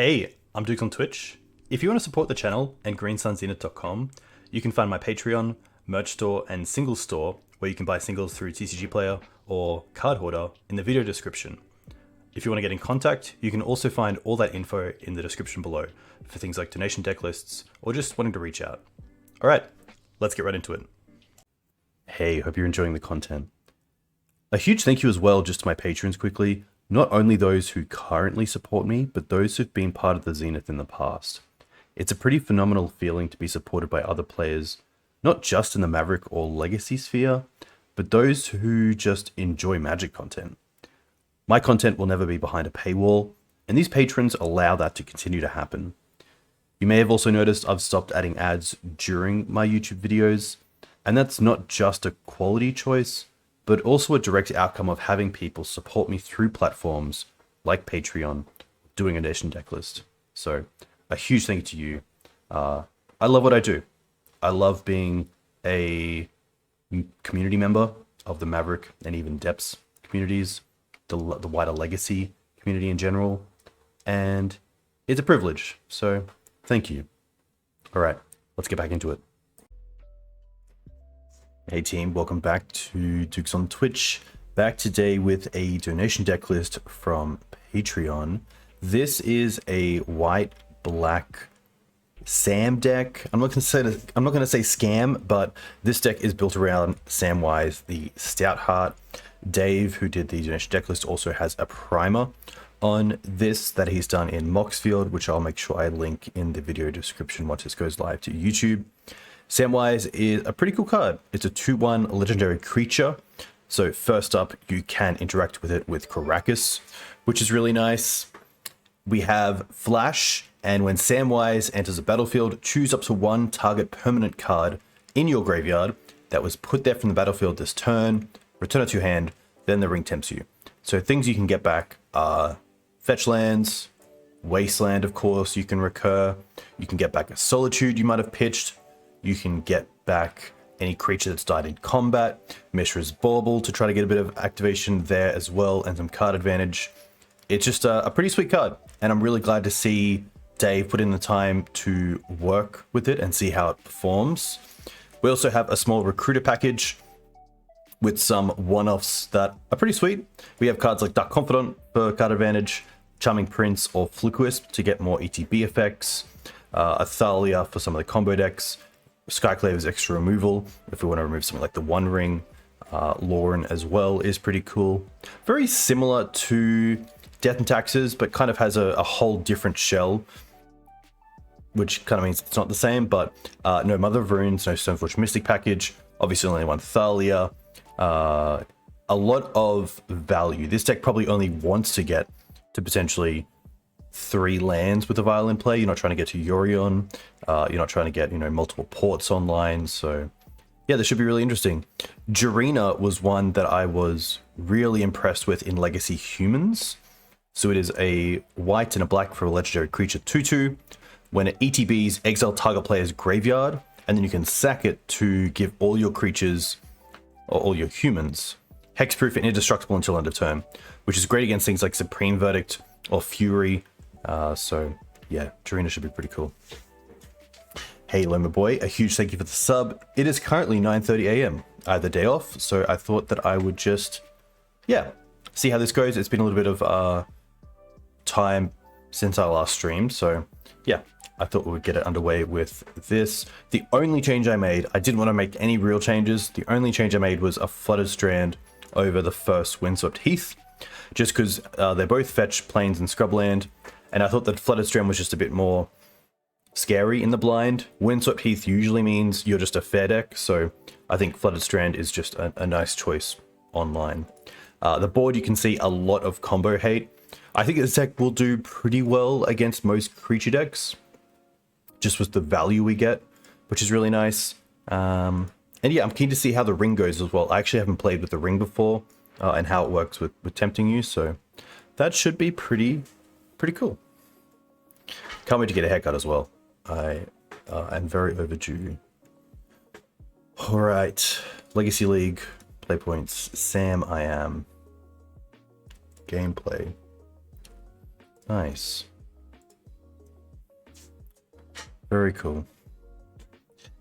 Hey, I'm Duke on Twitch. If you want to support the channel and greensunzenith.com, you can find my Patreon, merch store, and singles store where you can buy singles through TCG Player or Card Hoarder in the video description. If you want to get in contact, you can also find all that info in the description below for things like donation deck lists or just wanting to reach out. Alright, let's get right into it. Hey, hope you're enjoying the content. A huge thank you as well just to my patrons quickly, not only those who currently support me, but those who've been part of the Zenith in the past. It's a pretty phenomenal feeling to be supported by other players, not just in the Maverick or Legacy sphere, but those who just enjoy Magic content. My content will never be behind a paywall, and these patrons allow that to continue to happen. You may have also noticed I've stopped adding ads during my YouTube videos, and that's not just a quality choice, but also a direct outcome of having people support me through platforms like Patreon, doing a nation deck list. So a huge thank you to you. I love what I do. I love being a community member of the Maverick and even Depths communities, the wider Legacy community in general, and it's a privilege. So thank you. All right, let's get back into it. Hey team, welcome back to Dukes on Twitch. Back today with a donation deck list from Patreon. This is a white-black Sam deck. I'm not gonna say scam, but this deck is built around Samwise the Stouthearted. Dave, who did the donation deck list, also has a primer on this that he's done in Moxfield, which I'll make sure I link in the video description once this goes live to YouTube. Samwise is a pretty cool card. It's a 2/1 legendary creature. So first up, you can interact with it with Karakas, which is really nice. We have Flash, and when Samwise enters the battlefield, choose up to one target permanent card in your graveyard that was put there from the battlefield this turn, return it to your hand, then the ring tempts you. So things you can get back are fetch lands, Wasteland, of course, you can recur. You can get back a Solitude you might have pitched. You can get back any creature that's died in combat, Mishra's Bauble to try to get a bit of activation there as well, and some card advantage. It's just a pretty sweet card, and I'm really glad to see Dave put in the time to work with it and see how it performs. We also have a small recruiter package with some one-offs that are pretty sweet. We have cards like Dark Confidant for card advantage, Charming Prince or Flickerwisp to get more ETB effects, a Thalia for some of the combo decks, Skyclave's extra removal if we want to remove something like the One Ring. Loran as well is pretty cool. Very similar to Death and Taxes, but kind of has a whole different shell, which kind of means it's not the same, but no Mother of Runes, no Stoneforge Mystic package, obviously only one Thalia. A lot of value. This deck probably only wants to get to potentially 3 lands with a Vial in play. You're not trying to get to Yorion. You're not trying to get, multiple ports online. So yeah, this should be really interesting. Jirina was one that I was really impressed with in Legacy Humans. So it is a white and a black for a legendary creature 2/2. When it ETBs, exile target player's graveyard, and then you can sack it to give all your creatures, or all your humans, hexproof and indestructible until end of turn, which is great against things like Supreme Verdict or Fury. So yeah, Jirina should be pretty cool. Hey Loma Boy, a huge thank you for the sub. It is currently 9:30 AM. I had the day off, so I thought that I would just, see how this goes. It's been a little bit of time since I last streamed, so yeah, I thought we would get it underway with this. The only change I made, I didn't want to make any real changes. The only change I made was a Flooded Strand over the first Windswept Heath, just because they both fetch plains and Scrubland, and I thought that Flooded Strand was just a bit more scary in the blind. Windswept Heath usually means you're just a fair deck, so I think Flooded Strand is just a nice choice online. The board, you can see a lot of combo hate. I think this deck will do pretty well against most creature decks, just with the value we get, which is really nice. And yeah, I'm keen to see how the ring goes as well. I actually haven't played with the ring before, and how it works with tempting you, so that should be pretty cool. Can't wait to get a haircut as well. I am very overdue. All right, Legacy League, play points, Sam I am. Gameplay. Nice. Very cool.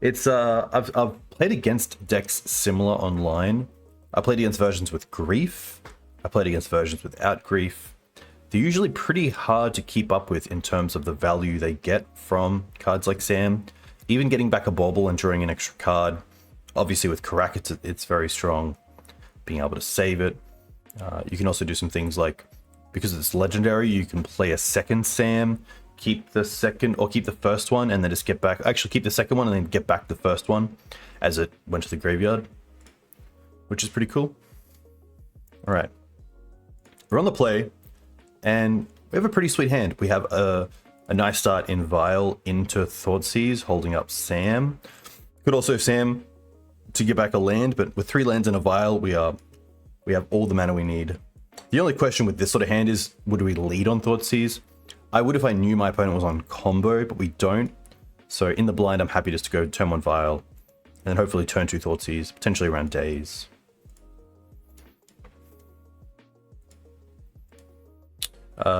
It's I've played against decks similar online. I played against versions with Grief. I played against versions without Grief. They're usually pretty hard to keep up with in terms of the value they get from cards like Sam. Even getting back a Bauble and drawing an extra card. Obviously with Karakas, it's very strong. Being able to save it. You can also do some things like, because it's legendary, you can play a second Sam, keep the second, or keep the first one, and then just get back, actually keep the second one and then get back the first one as it went to the graveyard, which is pretty cool. All right, we're on the play, and we have a pretty sweet hand. We have a nice start in Vial into Thoughtseize, holding up Sam. Could also Sam to get back a land, but with 3 lands and a Vial, we have all the mana we need. The only question with this sort of hand is, would we lead on Thoughtseize? I would if I knew my opponent was on combo, but we don't. So in the blind, I'm happy just to go turn 1 Vial, and then hopefully turn 2 Thoughtseize, potentially around Days.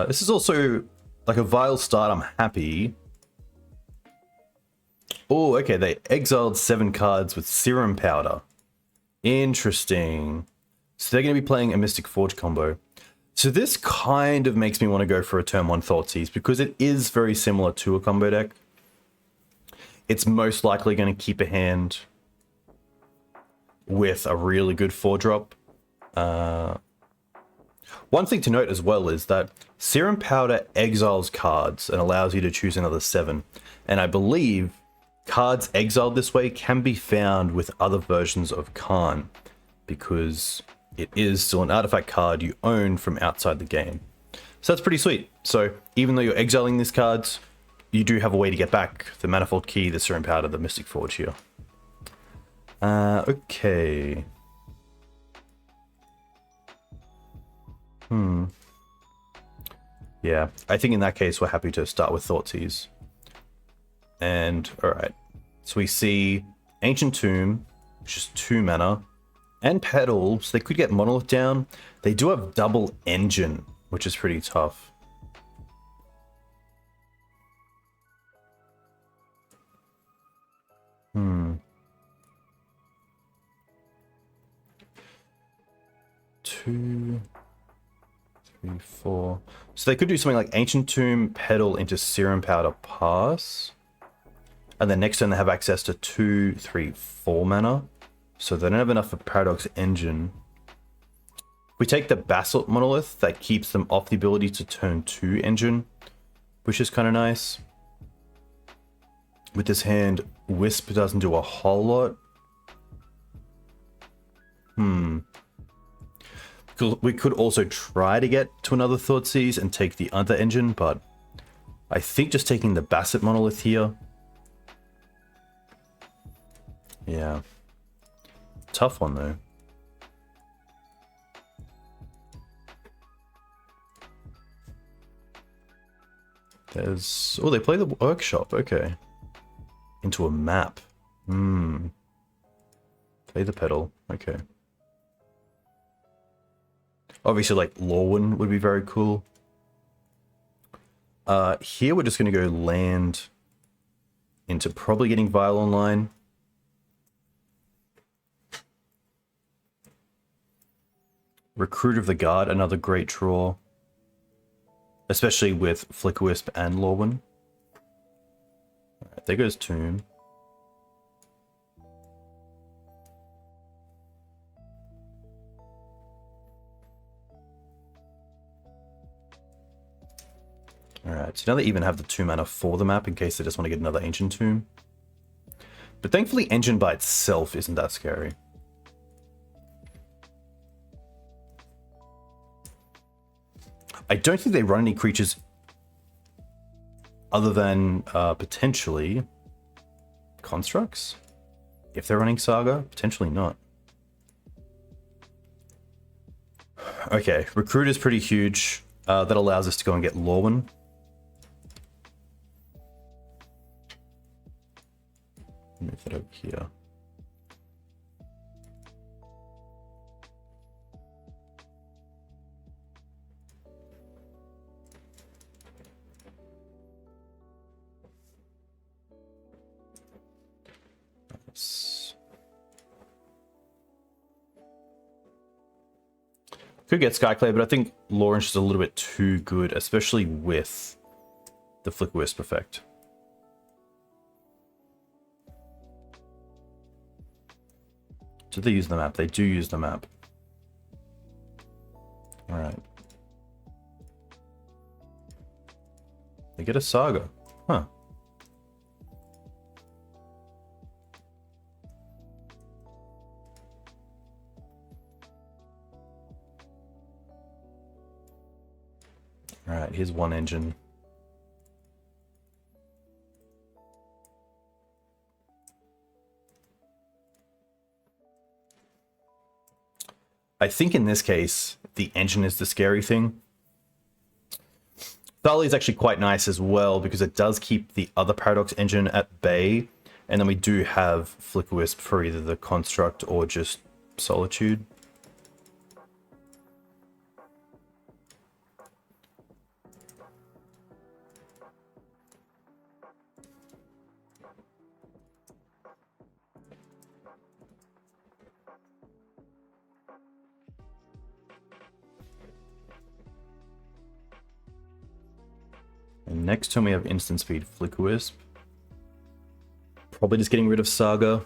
This is also like a Vial start, I'm happy. Oh, okay, they exiled 7 cards with Serum Powder. Interesting. So they're going to be playing a Mystic Forge combo. So this kind of makes me want to go for a turn 1 Thoughtseize because it is very similar to a combo deck. It's most likely going to keep a hand with a really good 4-drop. One thing to note as well is that Serum Powder exiles cards and allows you to choose another 7. And I believe cards exiled this way can be found with other versions of Khan, because it is still an artifact card you own from outside the game. So that's pretty sweet. So even though you're exiling these cards, you do have a way to get back the Manifold Key, the Serum Powder, the Mystic Forge here. Okay. Yeah, I think in that case we're happy to start with Thoughtseize. And alright, so we see Ancient Tomb, which is 2 mana, and Petal, so they could get Monolith down. They do have double Engine, which is pretty tough. Two, 3, 4. So they could do something like Ancient Tomb, Petal into Serum Powder, pass. And then next turn they have access to 2, 3, 4 mana. So they don't have enough for Paradox Engine. We take the Basalt Monolith, that keeps them off the ability to turn 2 Engine, which is kind of nice. With this hand, Wisp doesn't do a whole lot. We could also try to get to another Thoughtseize and take the other Engine, but I think just taking the Basalt Monolith here. Yeah. Tough one though. There's... oh, they play the Workshop, okay. Into a map. Play the Petal, okay. Obviously, like, Loran would be very cool. Here we're just going to go land into probably getting Vial online. Recruit of the Guard, another great draw. Especially with Flickerwisp and Loran. Alright, there goes Tomb. Alright, so now they even have the 2 mana for the map in case they just want to get another Ancient Tomb. But thankfully Engine by itself isn't that scary. I don't think they run any creatures other than potentially Constructs. If they're running Saga, potentially not. Okay, Recruit is pretty huge. That allows us to go and get Loran. Move that over here. Could get Skyclave, but I think Loran's just a little bit too good, especially with the Flickerwisp effect. Do they use the map? They do use the map. Alright. They get a Saga. Huh. Alright, here's one engine. I think in this case, the engine is the scary thing. Thalia is actually quite nice as well because it does keep the other Paradox engine at bay. And then we do have Flickerwisp for either the Construct or just Solitude. And next turn we have instant speed Flickerwisp. Probably just getting rid of Saga.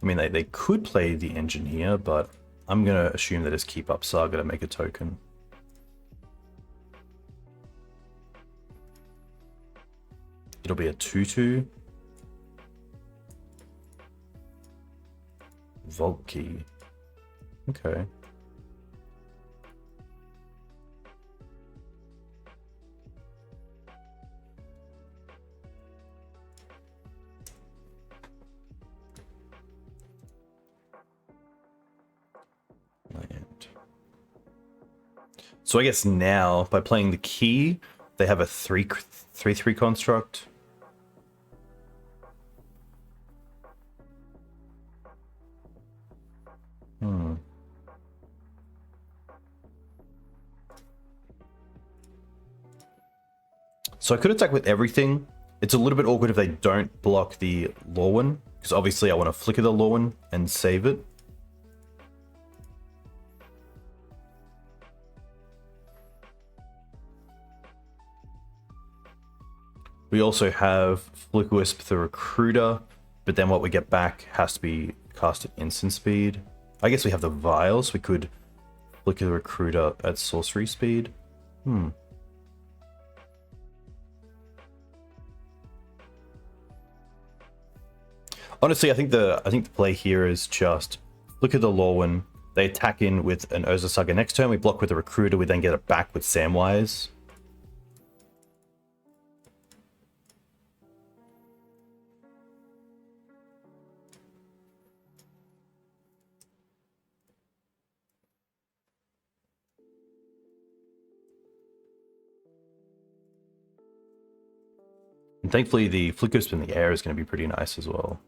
I mean, they could play the engine here, but I'm going to assume they just keep up Saga to make a token. It'll be a 2/2. Vault Key. Okay. So I guess now, by playing the key, they have a 3/3 construct. So I could attack with everything. It's a little bit awkward if they don't block the Loran, because obviously I want to flicker the Loran and save it. We also have Flickerwisp the Recruiter, but then what we get back has to be cast at instant speed. I guess we have the Vials. We could Flicker the Recruiter at sorcery speed. Honestly, I think the play here is just Flicker the Loran. They attack in with an Urza Saga next turn. We block with the Recruiter. We then get it back with Samwise. And thankfully, the Flickerwisp in the air is going to be pretty nice as well.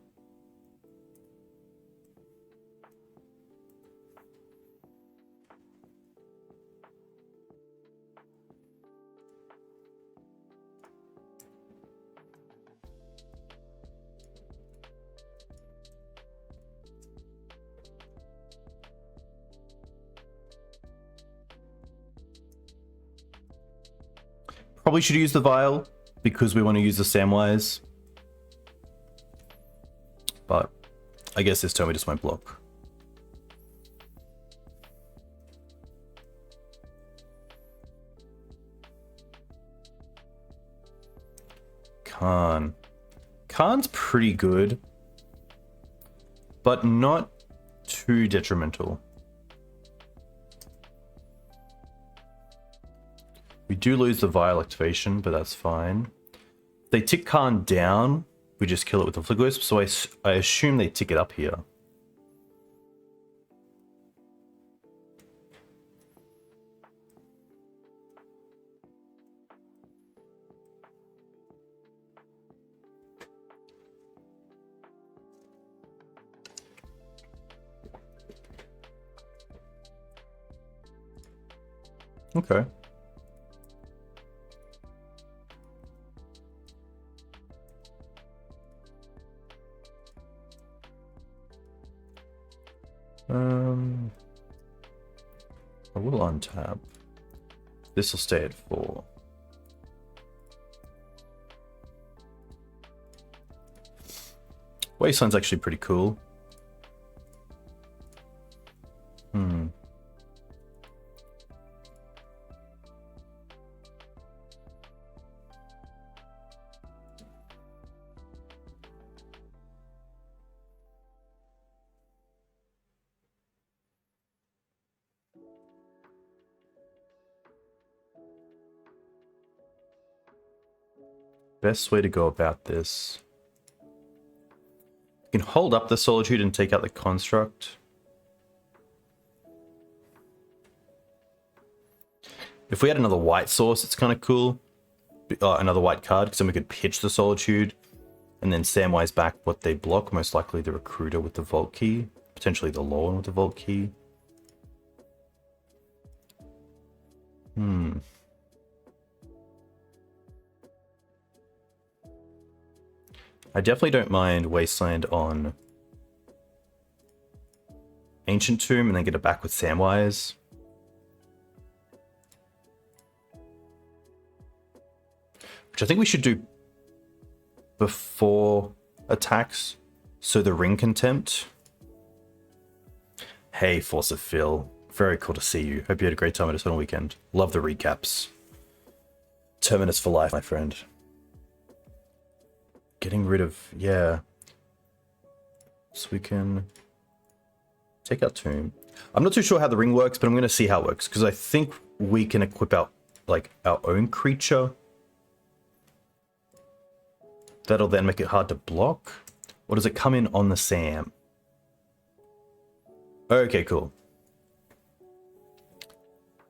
Probably should use the Vial, because we want to use the Samwise. But I guess this turn we just won't block. Khan. Khan's pretty good, but not too detrimental. We do lose the Vial activation, but that's fine. They tick Khan down, we just kill it with the Flickerwisp, so I assume they tick it up here. Okay. I will untap. This will stay at 4. Wasteland's actually pretty cool. Best way to go about this. You can hold up the Solitude and take out the construct. If we had another white source, it's kind of cool. Another white card, because then we could pitch the Solitude and then Samwise back what they block. Most likely the Recruiter with the Vault Key. Potentially the Loran with the Vault Key. I definitely don't mind Wasteland on Ancient Tomb and then get it back with Samwise. Which I think we should do before attacks. So the Ring Contempt. Hey, Force of Phil. Very cool to see you. Hope you had a great time at Eternal Weekend. Love the recaps. Terminus for life, my friend. Getting rid of, yeah. So we can take out Tomb. I'm not too sure how the ring works, but I'm going to see how it works. Because I think we can equip our own creature. That'll then make it hard to block. Or does it come in on the Sam? Okay, cool.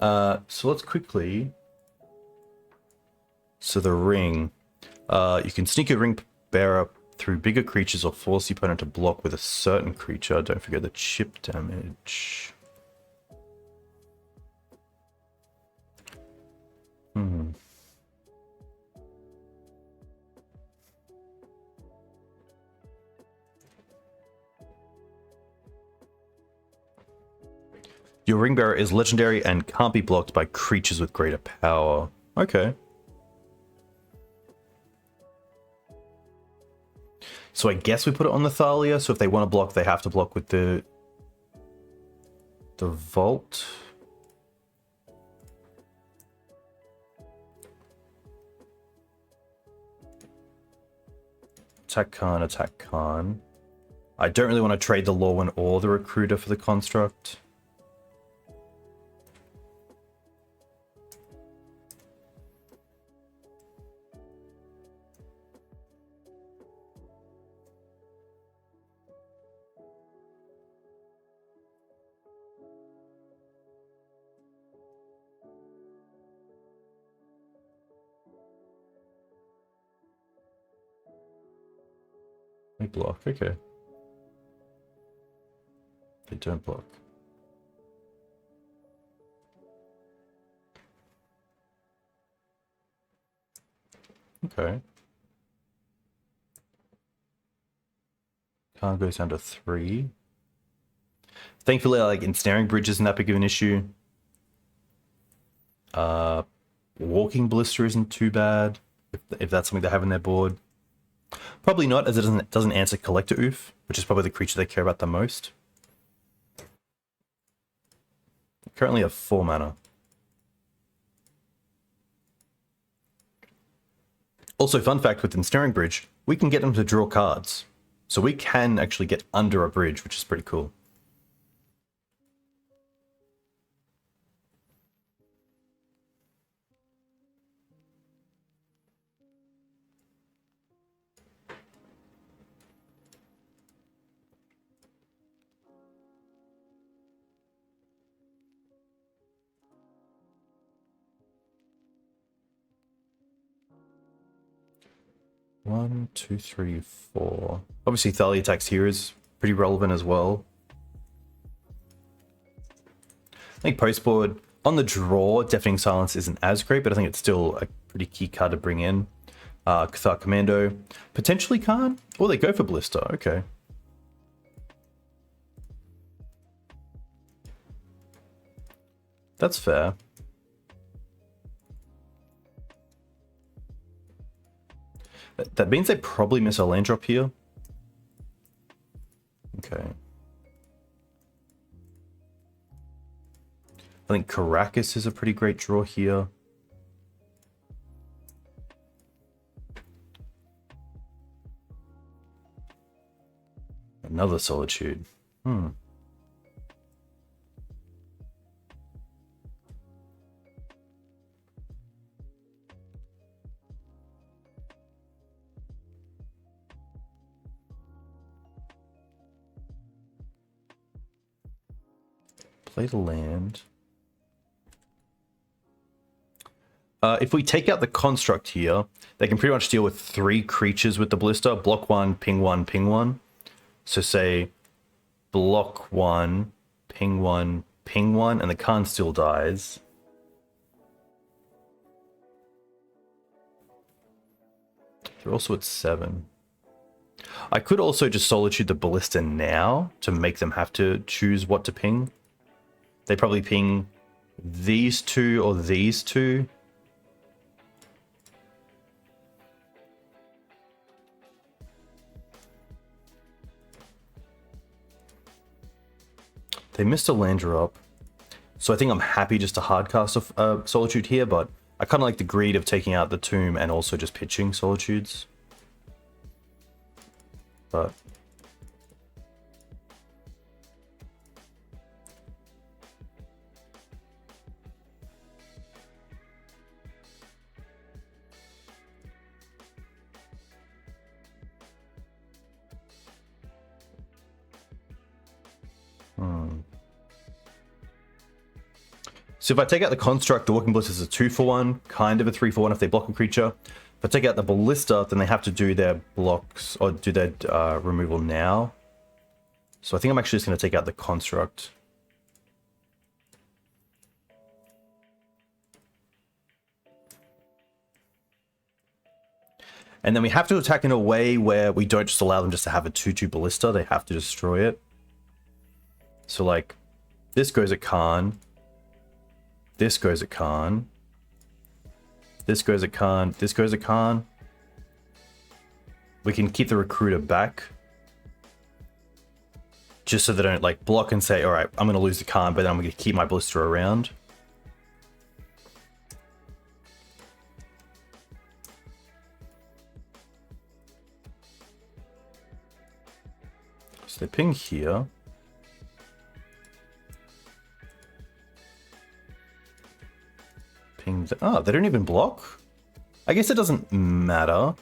So let's quickly... So the ring. You can sneak a ring bearer through bigger creatures or force the opponent to block with a certain creature. Don't forget the chip damage. Your ring bearer is legendary and can't be blocked by creatures with greater power. Okay. So I guess we put it on the Thalia, so if they want to block, they have to block with the Vault. Attack Khan, attack Khan. I don't really want to trade the Loran or the Recruiter for the Construct. They block, okay. They don't block. Okay. Khan goes down to 3. Thankfully, ensnaring bridge isn't that big of an issue. Walking Blister isn't too bad, if that's something they have on their board. Probably not, as it doesn't answer Collector Oof, which is probably the creature they care about the most. Currently have 4 mana. Also, fun fact with Ensnaring Bridge, we can get them to draw cards. So we can actually get under a bridge, which is pretty cool. One, two, three, 4. Obviously, Thalia attacks here is pretty relevant as well. I think postboard, on the draw, Deafening Silence isn't as great, but I think it's still a pretty key card to bring in. Cathar Commando, potentially Khan? Or they go for Blister, okay. That's fair. That means they probably miss a land drop here. Okay. I think Karakas is a pretty great draw here. Another Solitude. Play the land. If we take out the construct here, they can pretty much deal with 3 creatures with the Ballista. Block 1, ping 1, ping 1. So say block 1, ping 1, ping 1, and the Khan still dies. They're also at 7. I could also just Solitude the Ballista now to make them have to choose what to ping. They probably ping these 2 or these 2. They missed a land drop, so I think I'm happy just to hardcast a Solitude here, but I kind of like the greed of taking out the Tomb and also just pitching Solitudes. But so if I take out the Construct, the Walking Ballista is a 2-for-1, kind of a 3-for-1 if they block a creature. If I take out the Ballista, then they have to do their blocks, or do their removal now. So I think I'm actually just going to take out the Construct. And then we have to attack in a way where we don't just allow them just to have a 2-2 Ballista, they have to destroy it. So like, this goes at Khan. This goes at Khan. This goes at Khan. This goes at Khan. We can keep the Recruiter back. Just so they don't like block and say, alright, I'm going to lose the Khan, but then I'm going to keep my Ballista around. So they ping here. Oh, they don't even block? I guess it doesn't matter.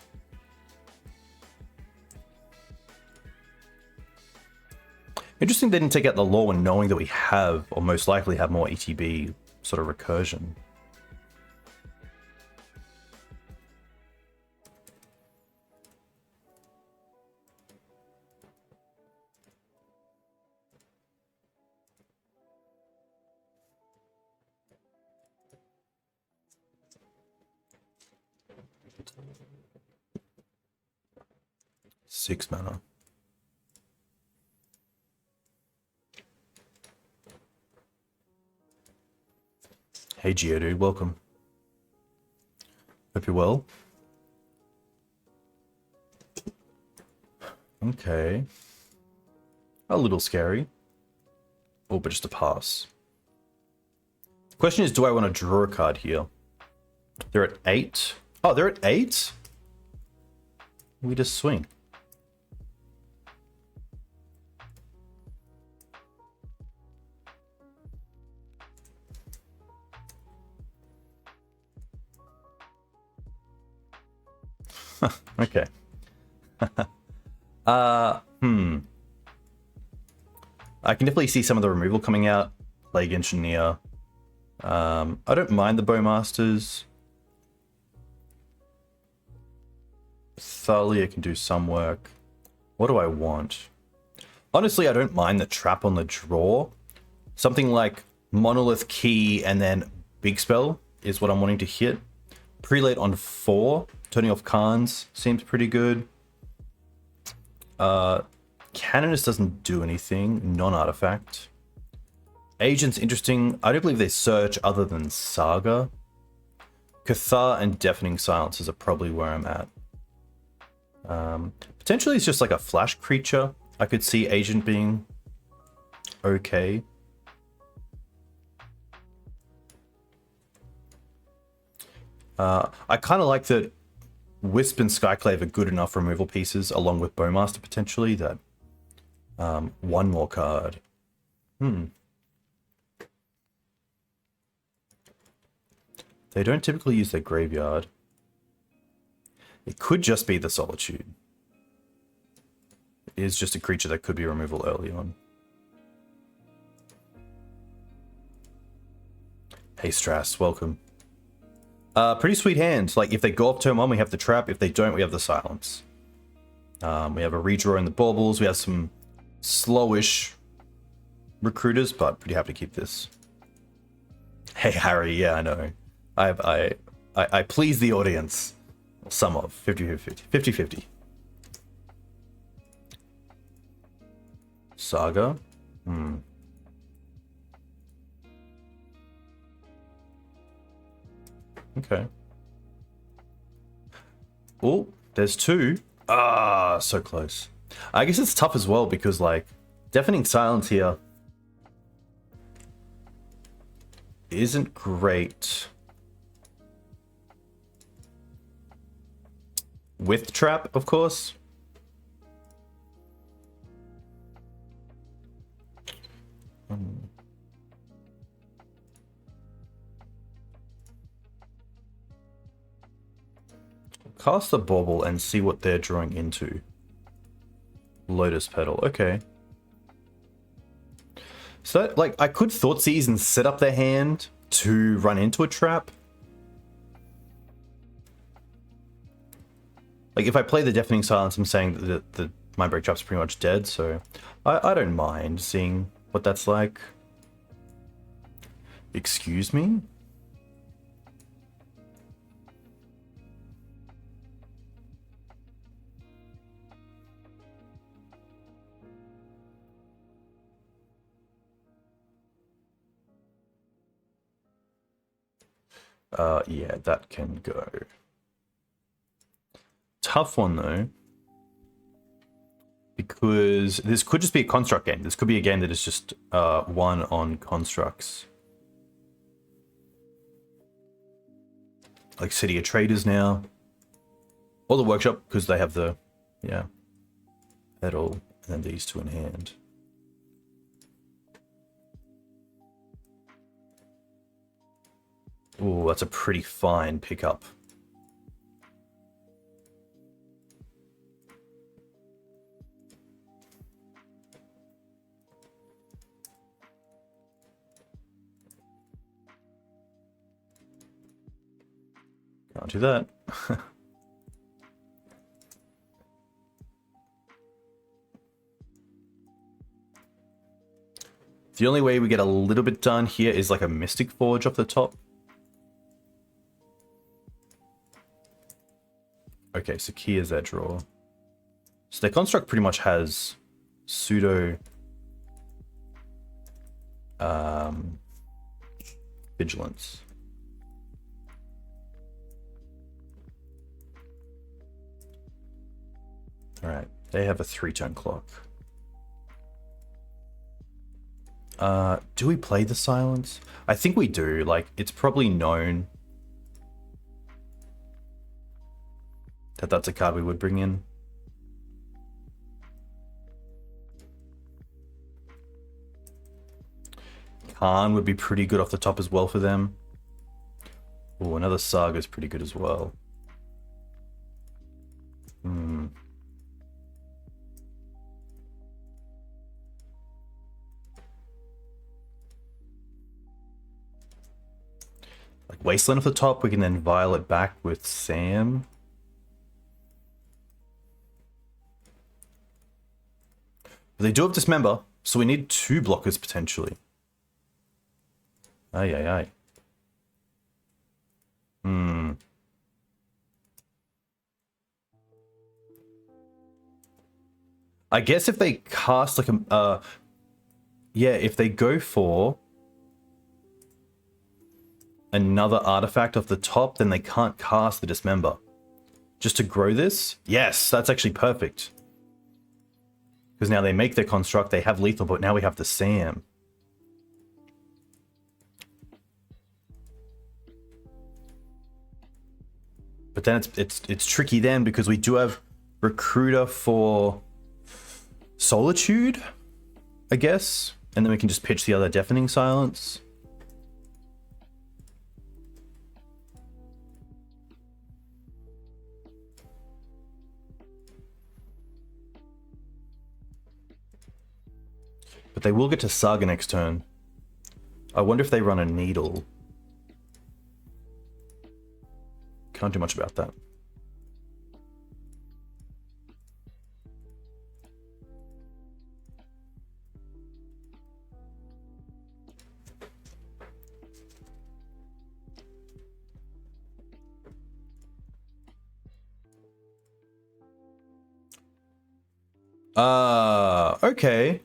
Interesting they didn't take out the Loran knowing that we have, or most likely have, more ETB sort of recursion. Six mana. Hey Geodude, welcome. Hope you're well. Okay. A little scary. Oh, but just a pass. The question is, do I want to draw a card here? They're at 8. Oh, they're at 8? We just swing. Okay. I can definitely see some of the removal coming out. Plague Engineer. I don't mind the Bowmasters. Thalia can do some work. What do I want? Honestly, I don't mind the trap on the draw. Something like Monolith Key and then Big Spell is what I'm wanting to hit. Prelate on 4. Turning off Khans seems pretty good. Canonist doesn't do anything. Non-artifact. Agent's interesting. I don't believe they search other than Saga. Cathar and Deafening Silences are probably where I'm at. Potentially it's just like a flash creature. I could see Agent being okay. I kind of like that Wisp and Skyclave are good enough removal pieces, along with Bowmaster potentially, that one more card. They don't typically use their graveyard. It could just be the Solitude. It is just a creature that could be removal early on. Hey Strass, welcome. Pretty sweet hand. Like, if they go off turn 1, we have the trap. If they don't, we have the silence. We have a redraw in the baubles. We have some slowish recruiters, but pretty happy to keep this. Hey Harry, yeah, I know. I please the audience. Some of 50-50. Saga. Okay. Oh, there's 2. Ah, so close. I guess it's tough as well because, like, Deafening Silence here isn't great. With Trap, of course. Cast the Bauble and see what they're drawing into. Lotus Petal, okay. So, like, I could Thoughtseize and set up their hand to run into a trap. Like, if I play the Deafening Silence, I'm saying that the Mindbreak Trap's pretty much dead, so I don't mind seeing what that's like. Excuse me? Yeah, that can go. Tough one, though. Because this could just be a construct game. This could be a game that is just one on constructs. Like City of Traders now. Or the Workshop, because they have the, yeah, Petal, and then these 2 in hand. Ooh, that's a pretty fine pickup. Can't do that. The only way we get a little bit done here is like a Mystic Forge off the top. Okay, so key is their draw. So their construct pretty much has pseudo vigilance. Alright, they have a 3-turn clock. Do we play the silence? I think we do. Like, it's probably known that that's a card we would bring in. Khan would be pretty good off the top as well for them. Oh, another Saga is pretty good as well. Like Wasteland off the top, we can then Vial it back with Sam. But they do have Dismember, so we need 2 blockers potentially. Aye, aye, aye. I guess if they cast like a... yeah, if they go for another artifact off the top, then they can't cast the Dismember. Just to grow this? Yes, that's actually perfect. Because now they make their construct, they have lethal, but now we have the Sam. But then it's tricky then because we do have Recruiter for Solitude, I guess. And then we can just pitch the other Deafening Silence. But they will get to Saga next turn. I wonder if they run a Needle. Can't do much about that. Okay.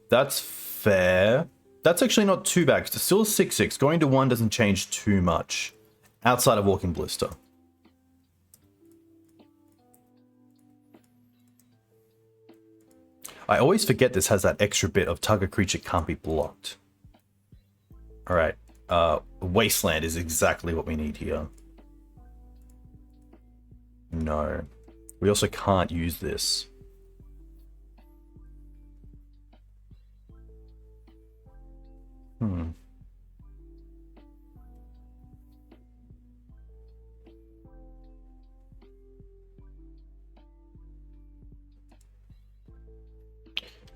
That's fair. That's actually not too bad, because it's still a 6/6. Going to 1 doesn't change too much, outside of Walking Blister. I always forget this has that extra bit of target creature can't be blocked. Alright, Wasteland is exactly what we need here. No. We also can't use this.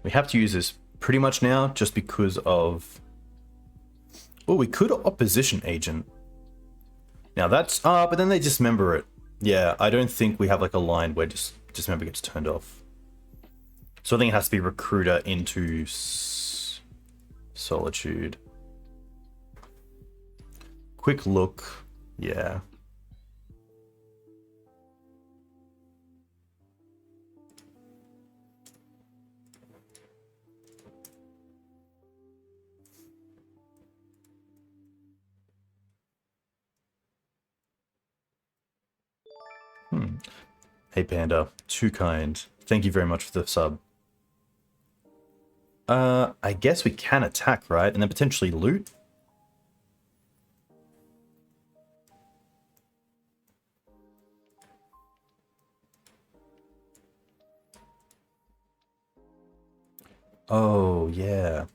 We have to use this pretty much now just because of... Oh, we could Opposition Agent. Now that's... but then they dismember it. Yeah, I don't think we have like a line where dismember gets turned off. So I think it has to be Recruiter into Solitude. Quick look. Yeah. Hey Panda, too kind. Thank you very much for the sub. I guess we can attack, right? And then potentially loot? Oh, yeah.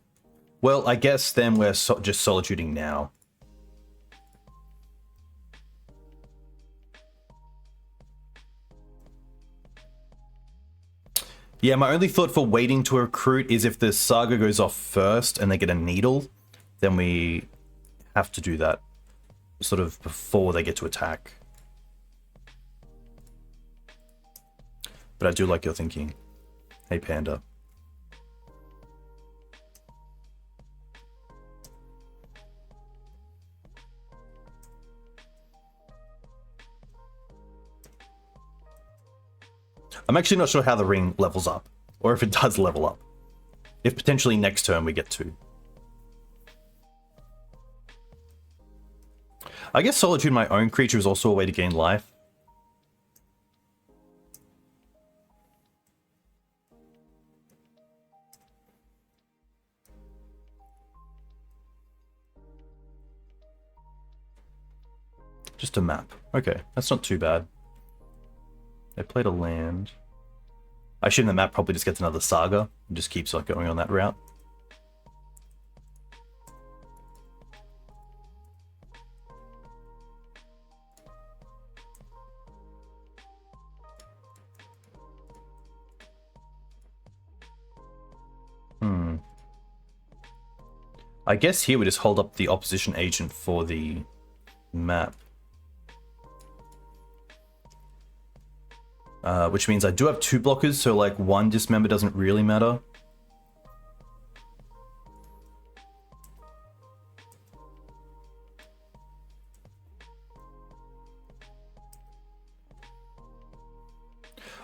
Well, I guess then we're just solituding now. Yeah, my only thought for waiting to recruit is if the Saga goes off first and they get a Needle, then we have to do that sort of before they get to attack. But I do like your thinking. Hey, Panda. I'm actually not sure how the ring levels up, or if it does level up. If potentially next turn we get to. I guess Solitude, my own creature, is also a way to gain life. Just a map. Okay, that's not too bad. They played a land. I assume the map probably just gets another Saga and just keeps like going on that route. I guess here we just hold up the Opposition Agent for the map. Which means I do have 2 blockers, so like 1 Dismember doesn't really matter.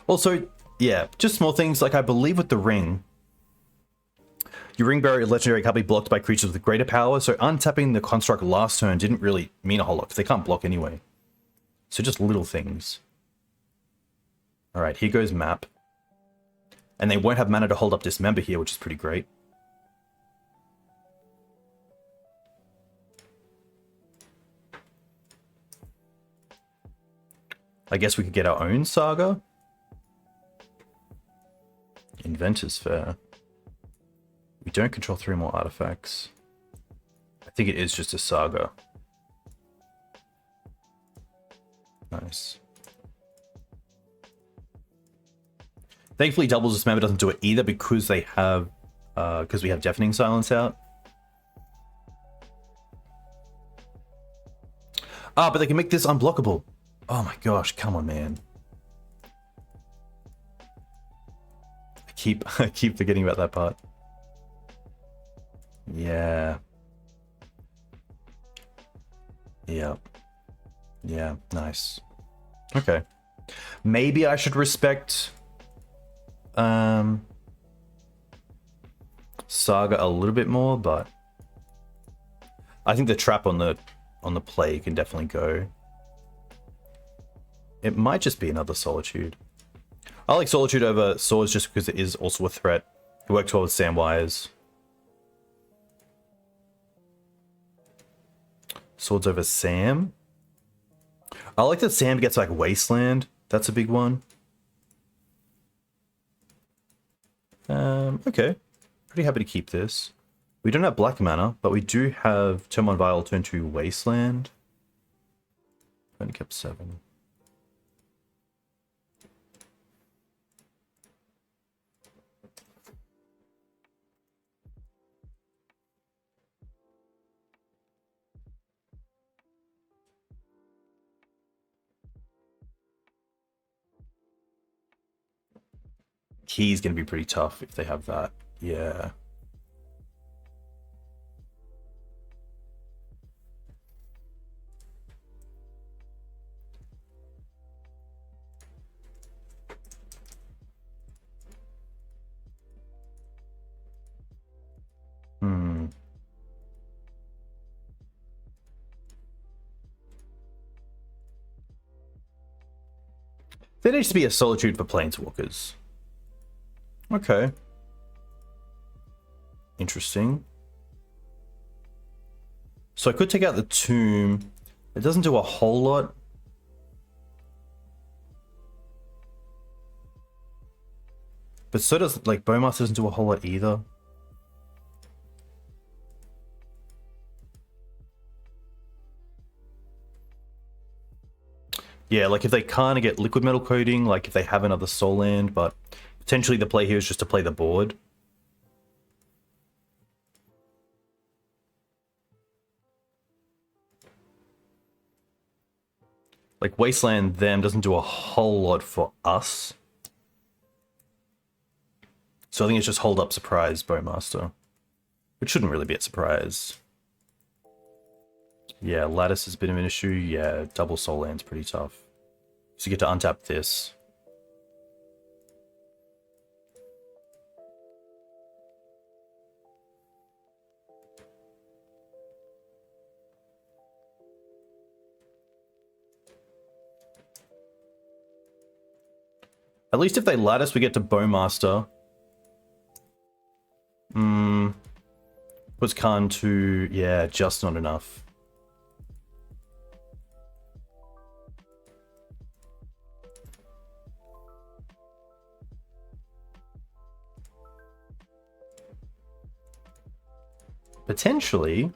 Also, yeah, just small things, like I believe with the ring, Your ring barrier legendary can't be blocked by creatures with greater power, so untapping the construct last turn didn't really mean a whole lot, because they can't block anyway. So just little things. Alright, here goes map. And they won't have mana to hold up Dismember here, which is pretty great. I guess we could get our own Saga. Inventor's Fair. We don't control 3 more artifacts. I think it is just a Saga. Nice. Thankfully, Doubles Dismember doesn't do it either because they have, because we have Deafening Silence out. Ah, but they can make this unblockable. Oh my gosh, come on, man. I keep forgetting about that part. Yeah. Yeah. Yeah, nice. Okay. Maybe I should respect Saga a little bit more, but I think the trap on the play can definitely go. It might just be another Solitude. I like Solitude over Swords just because it is also a threat. It works well with Samwise. Swords over Sam. I like that Sam gets like Wasteland. That's a big one. Okay. Pretty happy to keep this. We don't have black mana, but we do have Aether Vial turn to Wasteland. Only kept 7. Key's going to be pretty tough if they have that. Yeah. There needs to be a Solitude for Planeswalkers. Okay. Interesting. So I could take out the Tomb. It doesn't do a whole lot. But so does, like, Bowmaster doesn't do a whole lot either. Yeah, like if they kind of get liquid metal coating, like if they have another soul land, but potentially the play here is just to play the board. Like Wasteland them doesn't do a whole lot for us. So I think it's just hold up surprise Bowmaster. Which shouldn't really be a surprise. Yeah, Lattice is a bit of an issue. Yeah, double soul land's pretty tough. So you get to untap this. At least if they Lattice, we get to Bowmaster. Puts Khan to, yeah, just not enough. Potentially.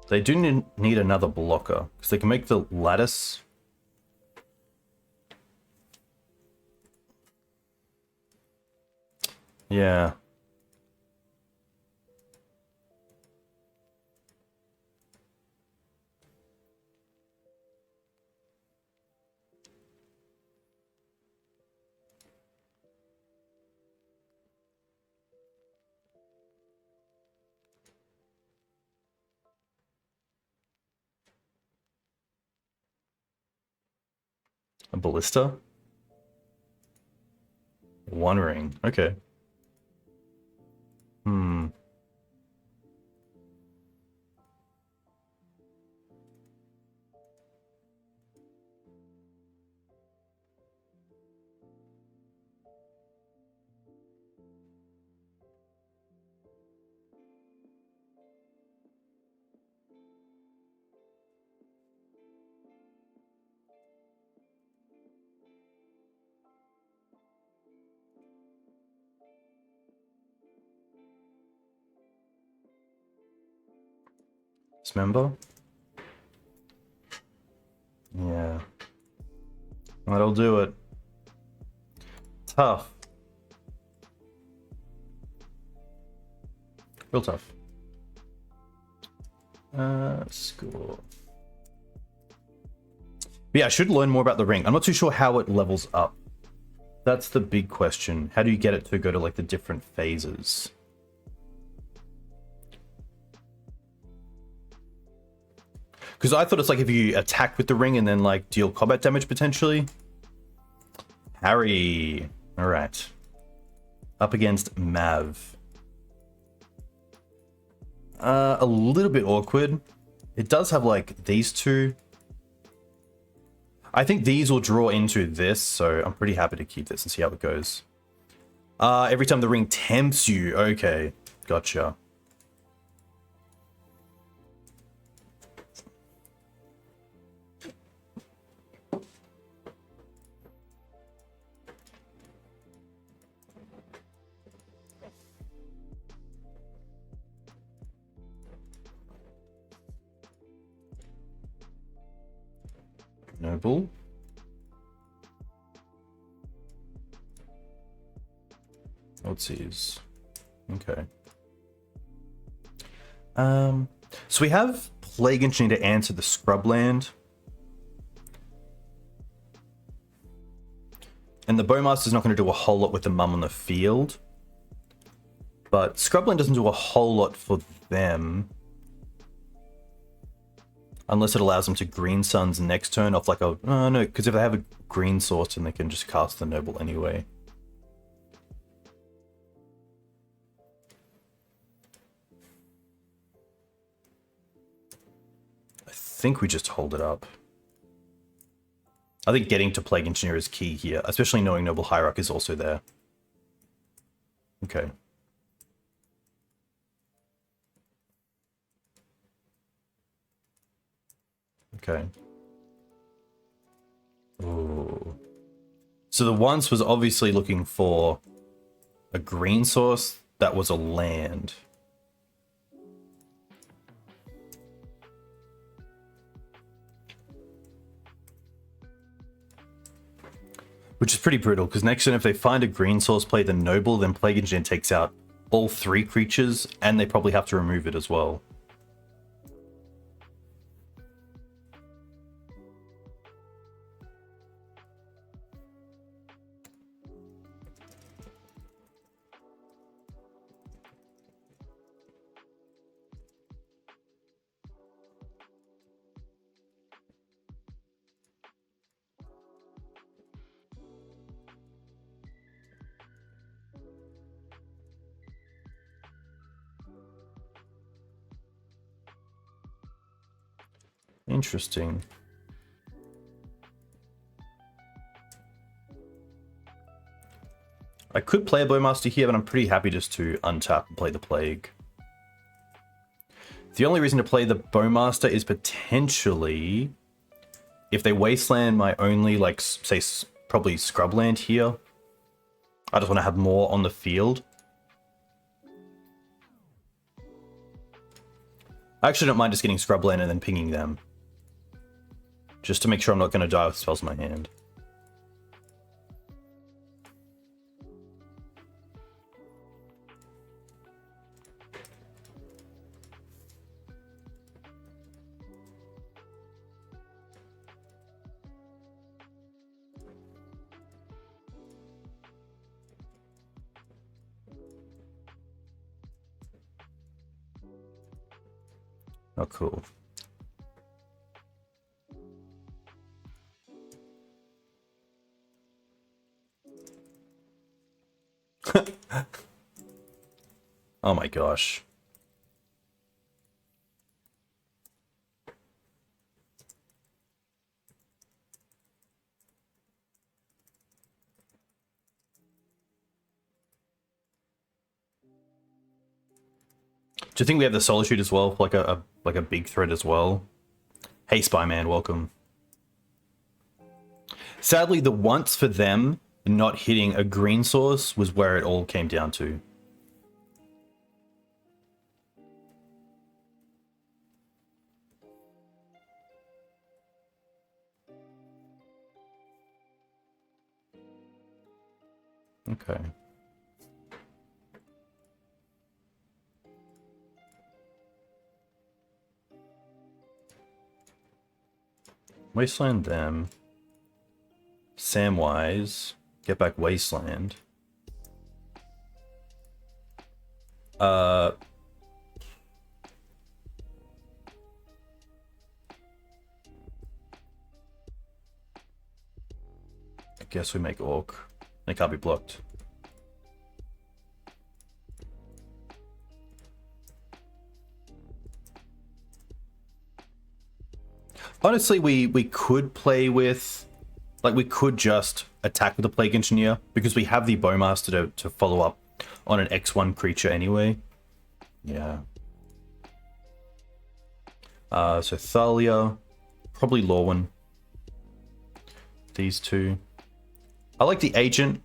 They do need another blocker, because they can make the Lattice. Yeah. A ballista? One ring. Okay. Hmm. Dismember? Yeah. That'll do it. Tough. Real tough. Score. But yeah, I should learn more about the ring. I'm not too sure how it levels up. That's the big question. How do you get it to go to like the different phases? Because I thought it's like if you attack with the ring and then like deal combat damage potentially. Harry. All right. Up against Mav. A little bit awkward. It does have like these two. I think these will draw into this, so I'm pretty happy to keep this and see how it goes. Every time the ring tempts you. Okay, gotcha. Noble. Odds. Okay. So we have Plague Engineer to answer the Scrubland. And the Bowmaster's not going to do a whole lot with the Mum on the field. But Scrubland doesn't do a whole lot for them. Unless it allows them to Green Suns next turn off like a... Oh, no, because if they have a green source, then they can just cast the Noble anyway. I think we just hold it up. I think getting to Plague Engineer is key here, especially knowing Noble Hierarch is also there. Okay. Okay. Ooh. So the once was obviously looking for a green source that was a land. Which is pretty brutal, because next turn if they find a green source, play the Noble, then Plague Engineer takes out all three creatures, and they probably have to remove it as well. Interesting. I could play a Bowmaster here, but I'm pretty happy just to untap and play the Plague. The only reason to play the Bowmaster is potentially if they wasteland my only, like, say, probably Scrubland here. I just want to have more on the field. I actually don't mind just getting Scrubland and then pinging them. Just to make sure I'm not going to die with spells in my hand. Oh, cool. Oh my gosh. Do you think we have the Solitude as well, like a big threat as well? Hey, Spyman, welcome. Sadly, the once for them not hitting a green source was where it all came down to. Okay. Wasteland them. Samwise. Get back Wasteland. I guess we make Orc. It can't be blocked. Honestly, we could play with... Like, we could just attack with the Plague Engineer, because we have the Bowmaster to follow up on an X1 creature anyway. Yeah. So Thalia, probably Loran. These two. I like the Agent.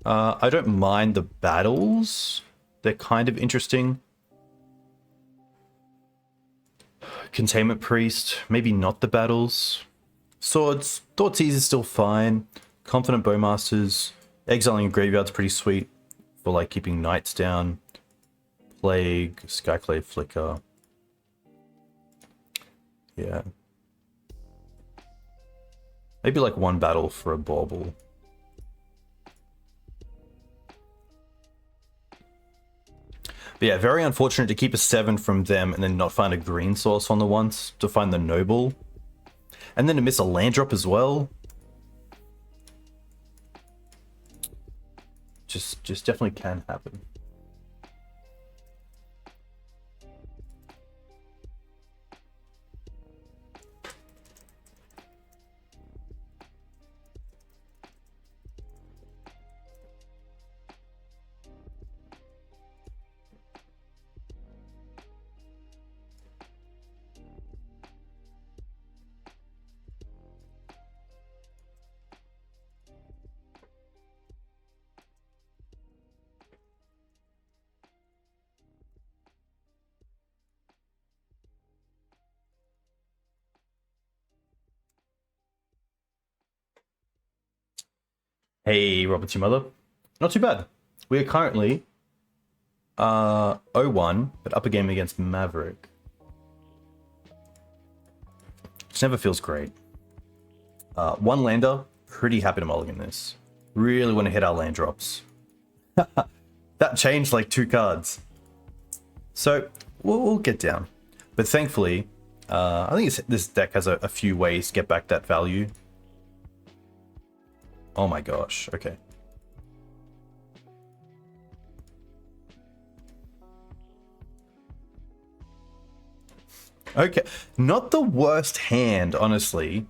I don't mind the battles. They're kind of interesting. Containment Priest, maybe not the battles. Swords, Thoughtseize is still fine. Confident Bowmasters, exiling a graveyard's pretty sweet for like keeping knights down. Plague, Skyclave Flicker. Yeah. Maybe like one battle for a Bauble. But yeah, very unfortunate to keep a 7 from them and then not find a green source on the once to find the Noble. And then to miss a land drop as well. Just definitely can happen. Hey, Robert, your mother. Not too bad. We are currently 0-1, but up a game against Maverick. Which never feels great. One lander, pretty happy to mulligan this. Really want to hit our land drops. That changed like 2 cards. So, we'll get down. But thankfully, I think this deck has a few ways to get back that value. Oh my gosh, okay. Okay, not the worst hand, honestly.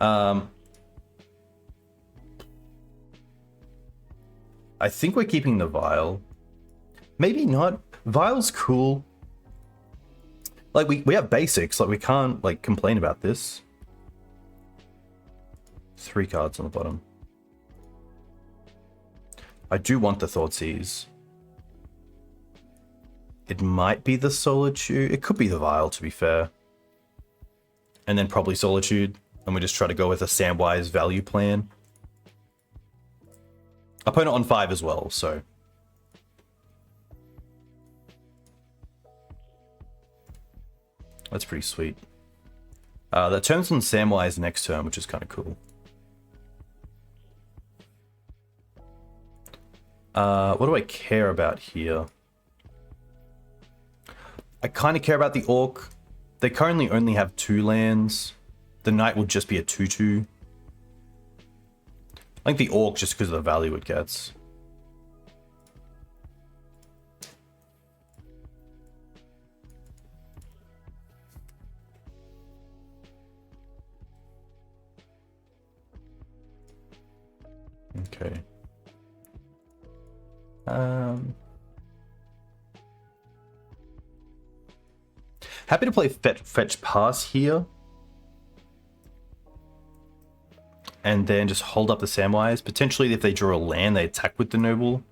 I think we're keeping the Vial. Maybe not. Vial's cool. Like, we have basics, like we can't like complain about this. 3 cards on the bottom. I do want the Thoughtseize. It might be the Solitude. It could be the Vial, to be fair. And then probably Solitude. And we just try to go with a Samwise value plan. Opponent on 5 as well, so. That's pretty sweet. That turns on Samwise next turn, which is kind of cool. What do I care about here? I kind of care about the Orc. They currently only have 2 lands. The Knight will just be a 2/2. I think the Orc just because of the value it gets. Okay. Happy to play fetch pass here. And then just hold up the Samwise. Potentially, if they draw a land, they attack with the Noble.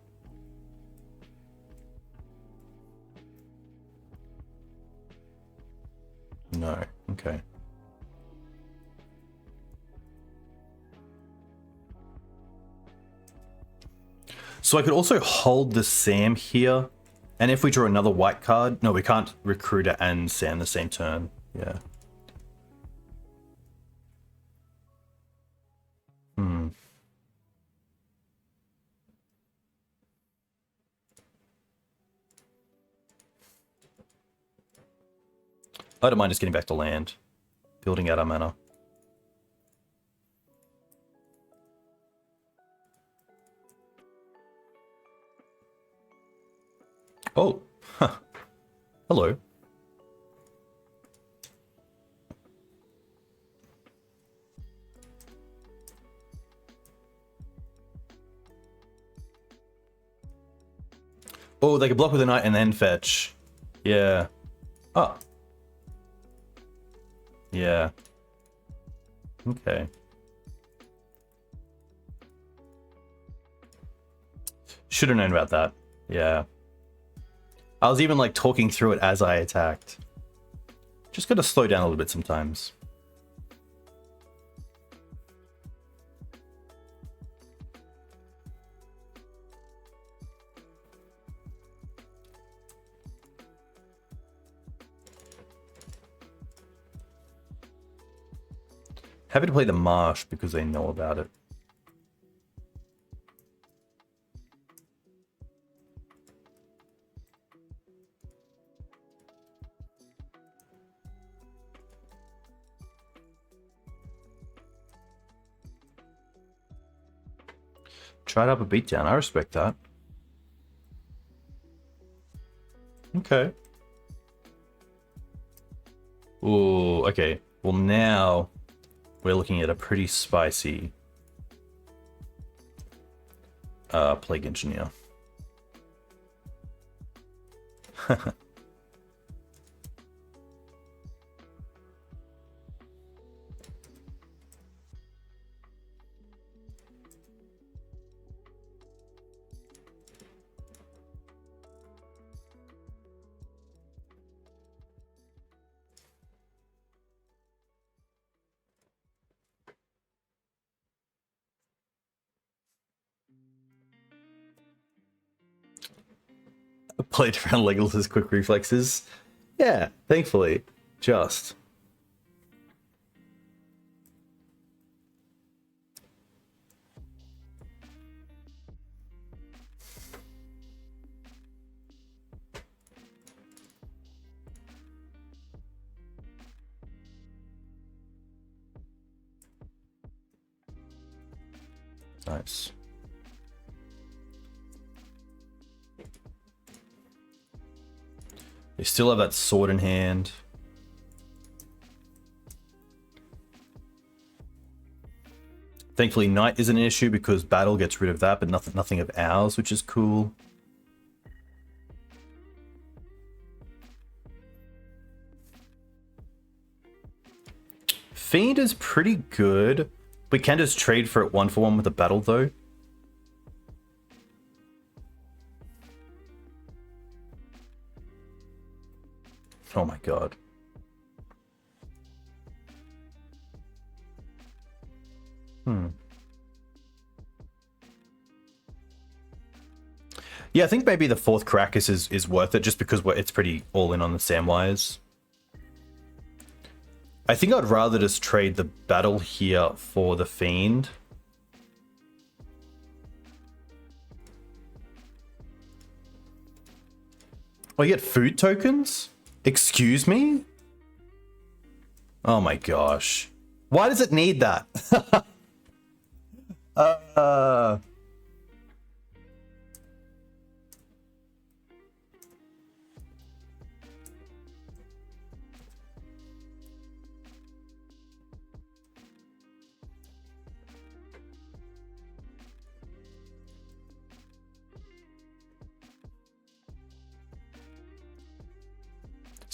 No. Okay. So I could also hold the Sam here. And if we draw another white card... No, we can't Recruiter and Sam the same turn. Yeah. I don't mind just getting back to land. Building out our mana. Oh. Huh. Hello. Oh, they could block with a knight and then fetch. Yeah. Oh. Yeah. Okay. Should have known about that. Yeah. I was even like talking through it as I attacked. Just gotta slow down a little bit sometimes. Happy to play the Marsh because they know about it. Tried up a beatdown. I respect that. Okay. Ooh, okay. Well, now we're looking at a pretty spicy Plague Engineer. Played around Legolas's quick reflexes. Yeah, thankfully. Just. Nice. They still have that sword in hand. Thankfully, Knight isn't an issue because Battle gets rid of that, but nothing of ours, which is cool. Fiend is pretty good. We can just trade for it 1-for-1 with a Battle, though. Oh my god. Yeah, I think maybe the fourth Karakas is worth it just because it's pretty all in on the Samwise. I think I'd rather just trade the Battle here for the Fiend. Oh, you get food tokens? Excuse me? Oh my gosh. Why does it need that?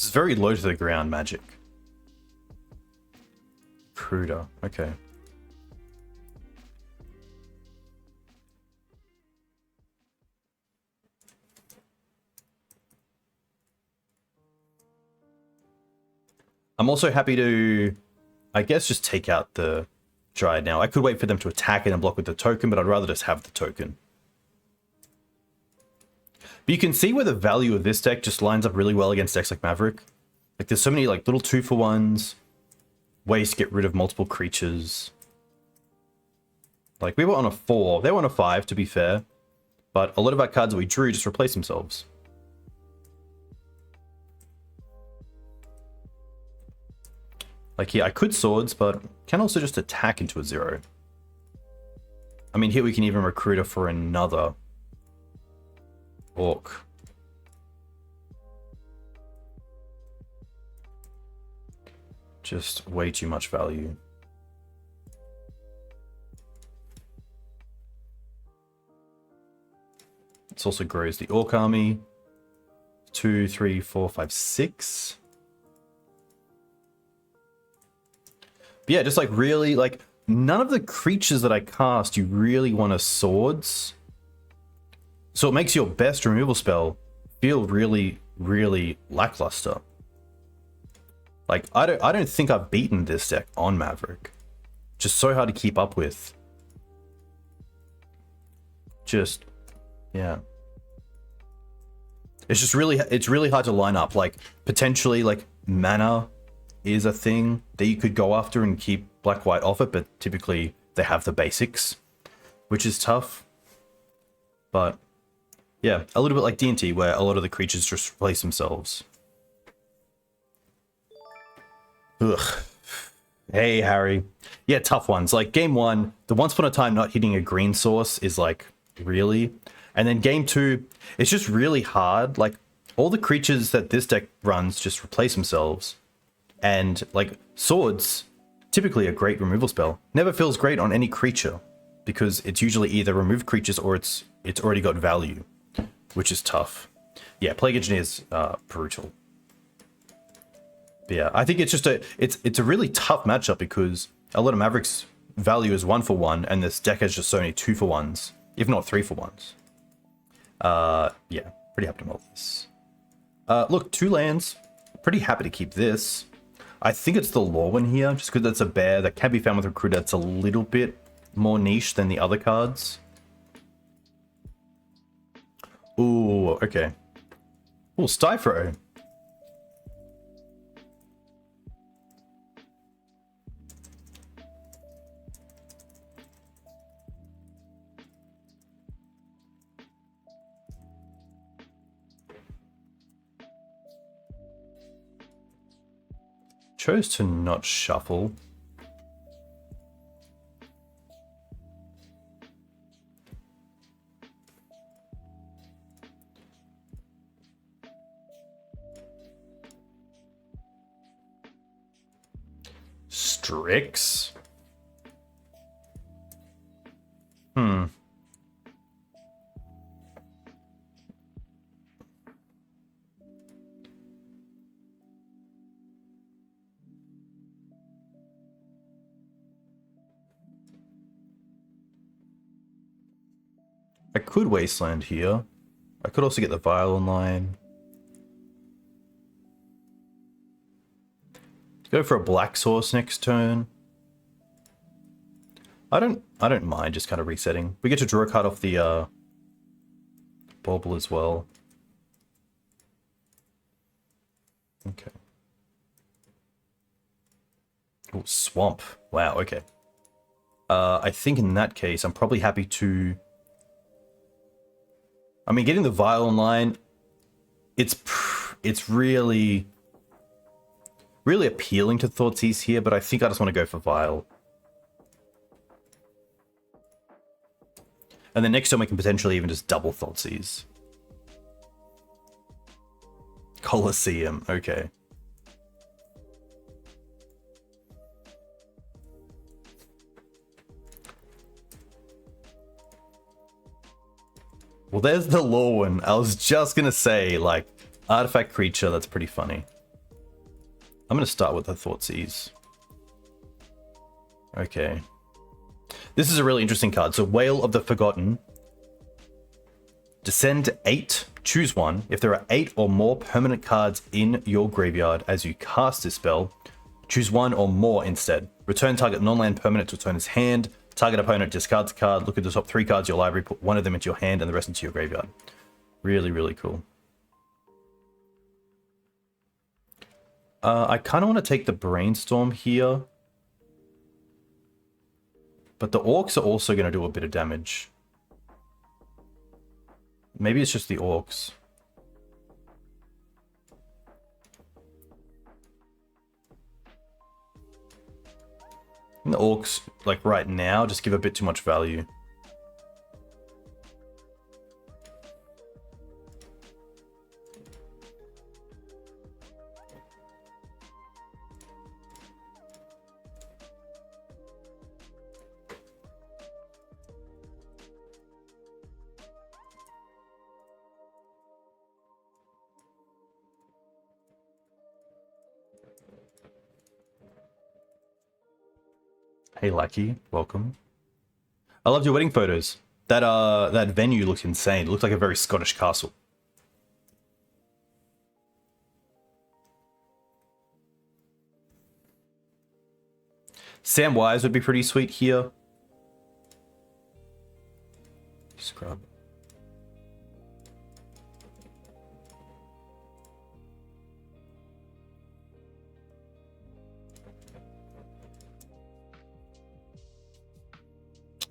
This is very low to the ground magic. Cruder, okay. I'm also happy to, I guess, just take out the Dryad now. I could wait for them to attack it and block with the token, but I'd rather just have the token. But you can see where the value of this deck just lines up really well against decks like Maverick. Like, there's so many like little 2-for-1s, ways to get rid of multiple creatures. Like, we were on a 4, they were on a 5, to be fair. But a lot of our cards that we drew just replace themselves. Like here, I could Swords, but can also just attack into a 0. I mean, here we can even recruit her for another Orc. Just way too much value. This also grows the Orc army. 2, 3, 4, 5, 6. But yeah, just like really, like, none of the creatures that I cast you really want to Swords. So it makes your best removal spell feel really, really lackluster. Like, I don't think I've beaten this deck on Maverick. Just so hard to keep up with. Just, yeah. It's really hard to line up. Like, potentially, like, mana is a thing that you could go after and keep black-white off it, but typically they have the basics, which is tough. But yeah, a little bit like D&T, where a lot of the creatures just replace themselves. Ugh. Hey, Harry. Yeah, tough ones. Like, game 1, the Once Upon a Time not hitting a green source is like, really? And then game 2, it's just really hard. Like, all the creatures that this deck runs just replace themselves. And, like, Swords, typically a great removal spell, never feels great on any creature, because it's usually either remove creatures or it's already got value, which is tough. Yeah, Plague Engineer's brutal. But yeah, I think it's just it's a really tough matchup, because a lot of Mavericks value is 1-for-1, and this deck has just so many 2-for-1s, if not 3-for-1s. Yeah, pretty happy to mull this. Look, 2 lands. Pretty happy to keep this. I think it's the Loran here, just because it's a bear that can be found with Recruiter. It's a little bit more niche than the other cards. Ooh, okay. Ooh, Styfro. Chose to not shuffle. Strix? I could Wasteland here. I could also get the Vial online. Go for a black source next turn. I don't mind just kind of resetting. We get to draw a card off the Bauble as well. Okay. Oh, Swamp. Wow, okay. I think in that case, I'm probably happy to... I mean, getting the Vial online, it's really appealing to Thoughtseize here, but I think I just want to go for Vial. And then next time we can potentially even just double Thoughtseize. Colosseum, okay. Well, there's the Loran. I was just gonna say, like, artifact creature, that's pretty funny. I'm going to start with the Thoughtseize. Okay. This is a really interesting card. So Wail of the Forgotten. Descend 8, choose one. If there are 8 or more permanent cards in your graveyard as you cast this spell, choose one or more instead. Return target non-land permanent to its owner's hand. Target opponent discards a card. Look at the top 3 cards of your library. Put one of them into your hand and the rest into your graveyard. Really, really cool. I kind of want to take the Brainstorm here. But the Orcs are also going to do a bit of damage. Maybe it's just the Orcs. And the Orcs, like right now, just give a bit too much value. Hey Lackey, welcome. I loved your wedding photos. That venue looked insane. It looked like a very Scottish castle. Samwise would be pretty sweet here. Scrub.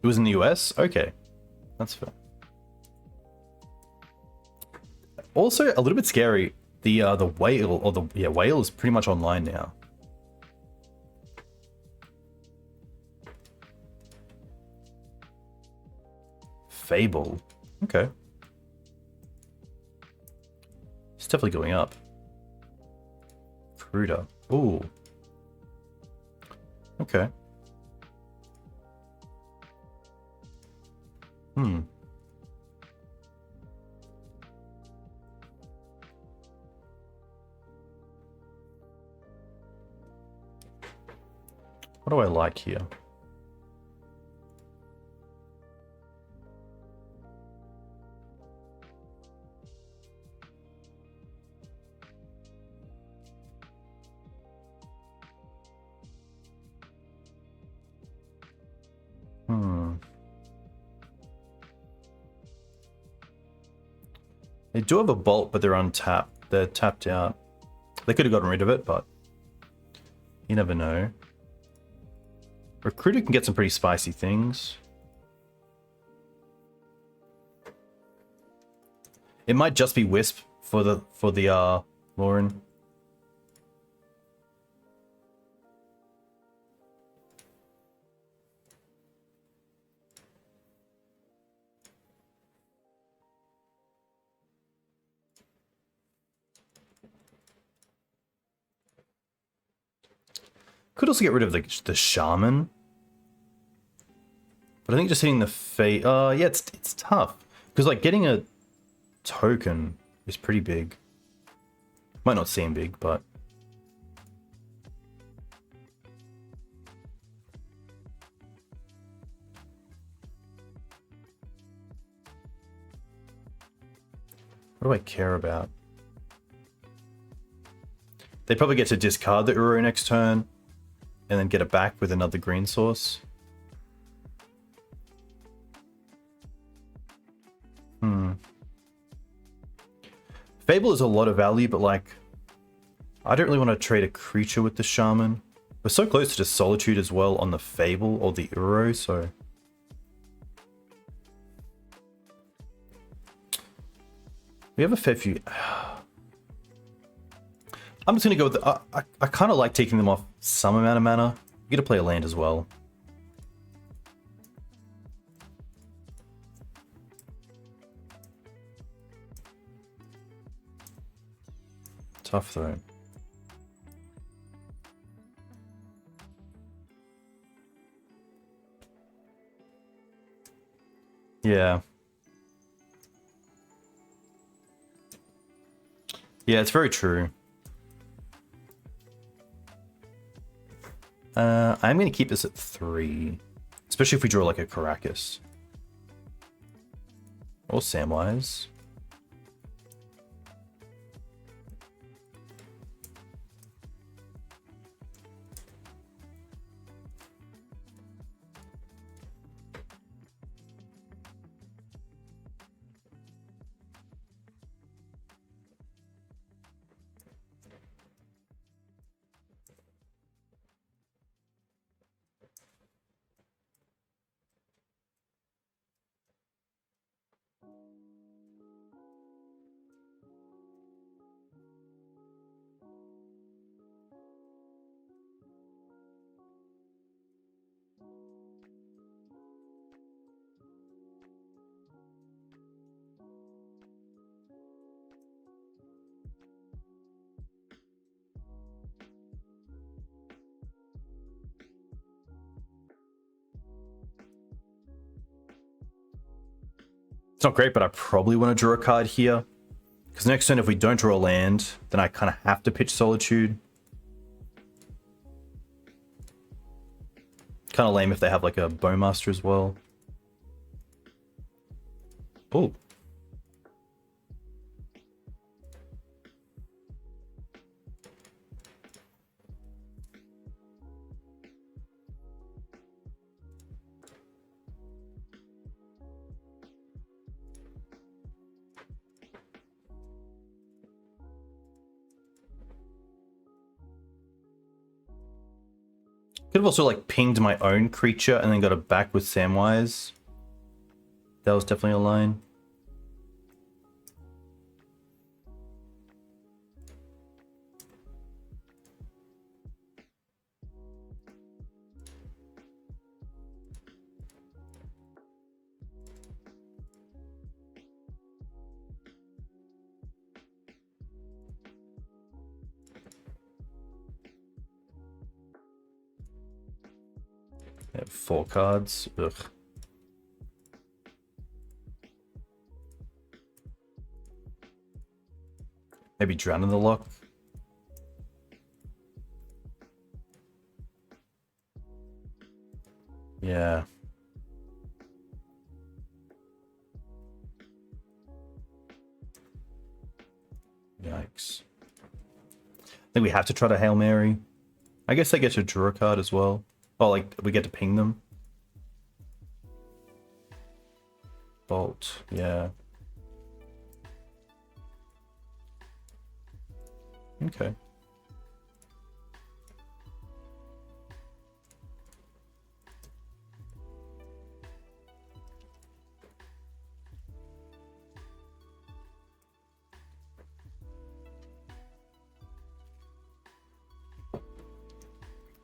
It was in the US? Okay. That's fair. Also, a little bit scary. The whale, or the whale is pretty much online now. Fable. Okay. It's definitely going up. Cruder. Ooh. Okay. What do I like here? They do have a bolt, but they're untapped. They're tapped out. They could have gotten rid of it, but you never know. Recruiter can get some pretty spicy things. It might just be Wisp for the Loran. Could also get rid of the Shaman. But I think just hitting the yeah, it's tough. Because like getting a token is pretty big. Might not seem big, but what do I care about? They probably get to discard the Uro next turn and then get it back with another green source. Fable is a lot of value, but like, I don't really want to trade a creature with the Shaman. We're so close to just Solitude as well on the Fable or the Uro, so... We have a fair few... I'm just going to go with... I kind of like taking them off some amount of mana. You get to play a land as well. Tough though. Yeah. Yeah, it's very true. I'm going to keep this at 3. Especially if we draw like a Karakas. Or Samwise. It's not great, but I probably want to draw a card here. Because next turn, if we don't draw a land, then I kind of have to pitch Solitude. Kind of lame if they have like a Bowmaster as well. Oh. Could have also like pinged my own creature and then got it back with Samwise. That was definitely a line. I have 4 cards. Ugh. Maybe drown in the lock. Yeah. Yikes. I think we have to try to Hail Mary. I guess I get to draw a card as well. Oh, like, we get to ping them. Bolt, yeah. Okay.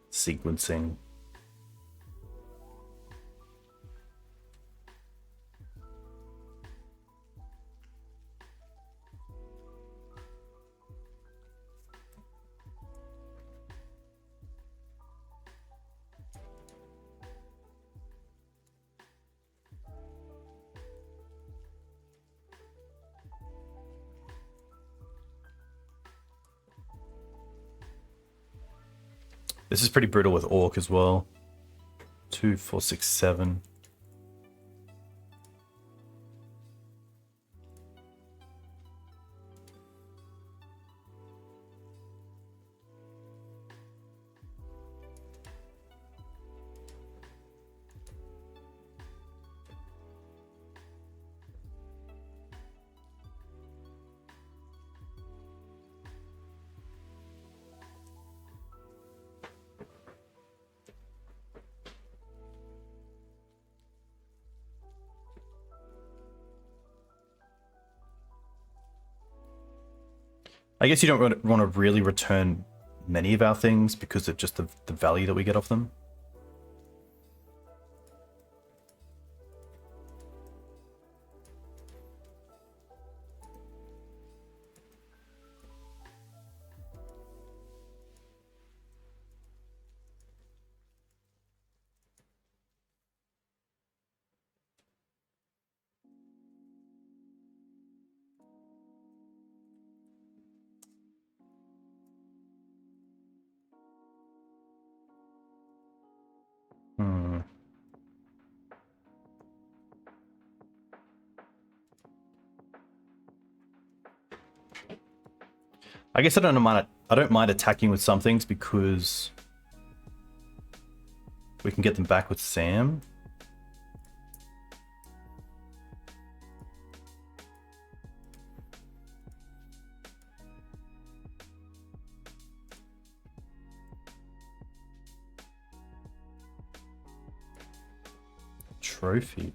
Sequencing. This is pretty brutal with Orc as well. 2, 4, 6, 7. I guess you don't want to really return many of our things because of just the value that we get off them. I guess I don't mind attacking with some things because we can get them back with Sam. Trophy.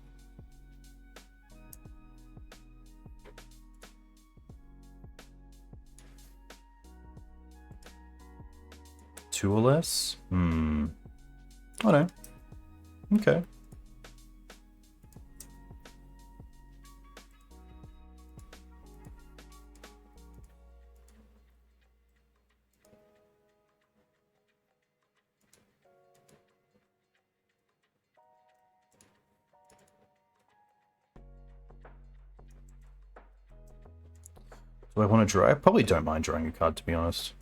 Two or less? I don't know. Okay. Do I want to draw? I probably don't mind drawing a card, to be honest.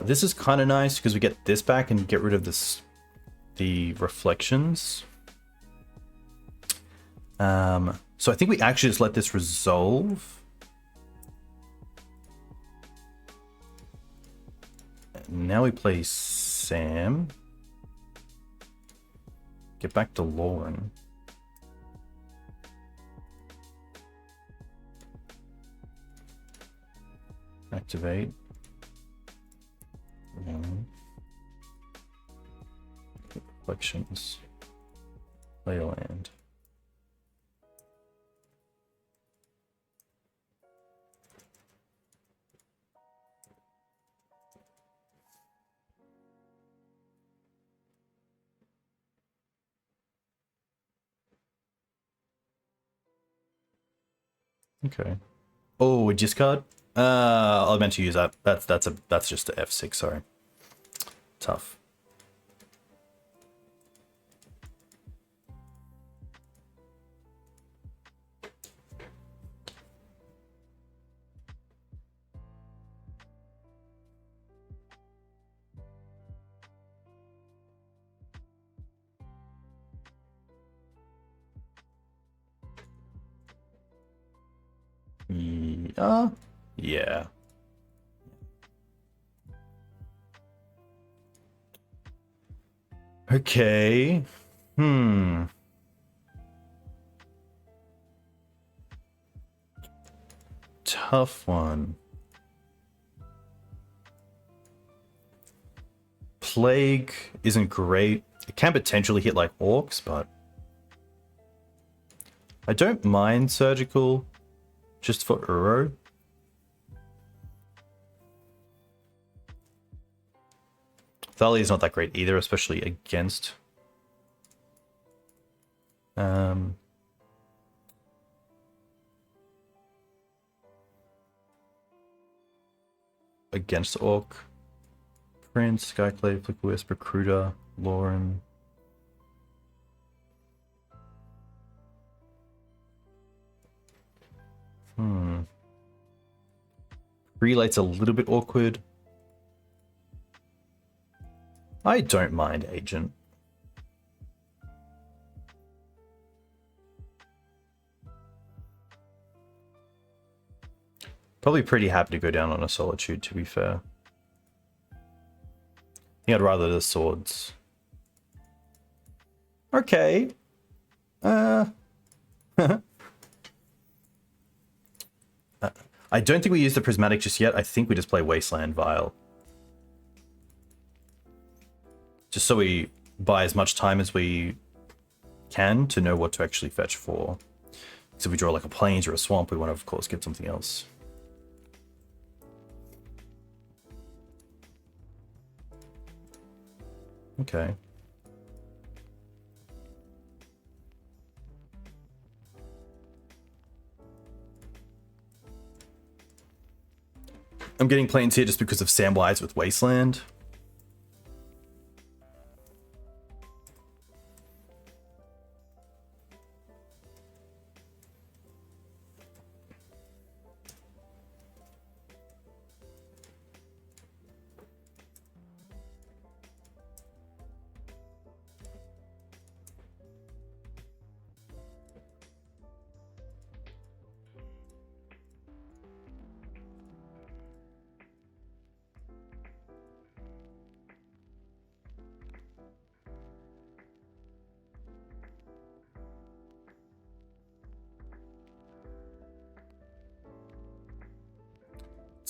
This is kind of nice because we get this back and get rid of the reflections. So I think we actually just let this resolve. And now we play Sam. Get back to Loran. Activate. Reflections. Play a land. Okay. Oh, a discard? I meant to use that. That's just a F6, sorry. Tough. Yeah. Okay. Tough one. Plague isn't great. It can potentially hit like orcs, but I don't mind surgical just for Uro. Thalia is not that great either, especially against against Orc. Prince, Skyclave, Flickerwisp, Recruiter, Loran. Prelate's a little bit awkward. I don't mind Agent. Probably pretty happy to go down on a Solitude, to be fair. I think I'd rather the swords. Okay. I don't think we use the Prismatic just yet. I think we just play Wasteland Vial. Just so we buy as much time as we can to know what to actually fetch for. So if we draw like a plains or a swamp, we want to, of course, get something else. Okay. I'm getting plains here just because of Samwise with Wasteland.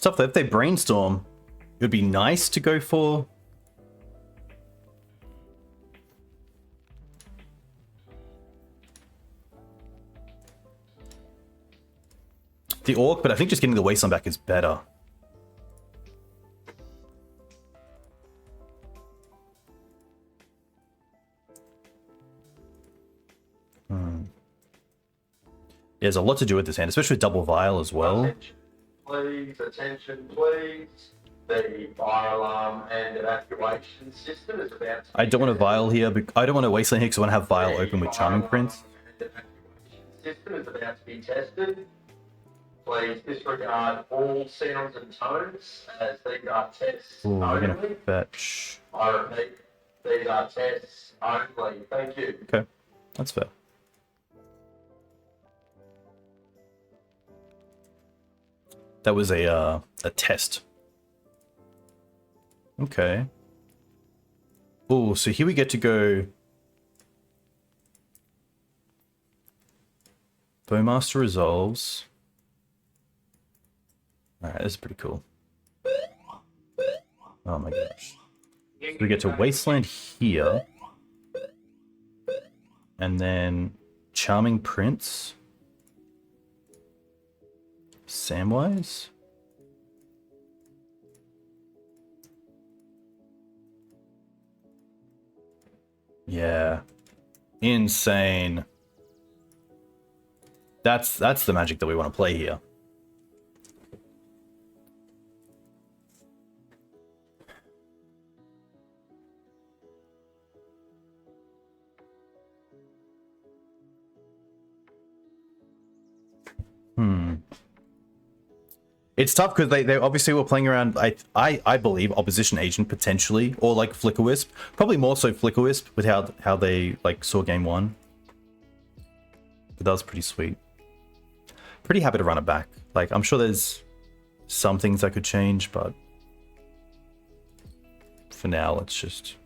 Stuff that if they brainstorm, it would be nice to go for. The Orc, but I think just getting the Wasteland back is better. There's a lot to do with this hand, especially with double Vial as well. Attention please. The fire alarm and evacuation system is about to I don't want a Vial here, but I don't want a Wasteland here because I want to have Vial open with Charming Prince. The evacuation system is about to be tested. Please disregard all sounds and tones as these are tests Ooh, only. we're gonna fetch. I repeat, these are tests only. Thank you. Okay, that's fair. That was a test. Okay. Oh, so here we get to go. Bowmaster resolves. All right, this is pretty cool. Oh my gosh. So we get to Wasteland here. And then Charming Prince. Samwise? Yeah. Insane. That's the magic that we want to play here. It's tough because they obviously were playing around, I believe, Opposition Agent potentially, or like Flickerwisp. Probably more so Flickerwisp with how they like saw game one. But that was pretty sweet. Pretty happy to run it back. Like, I'm sure there's some things I could change, but for now, let's just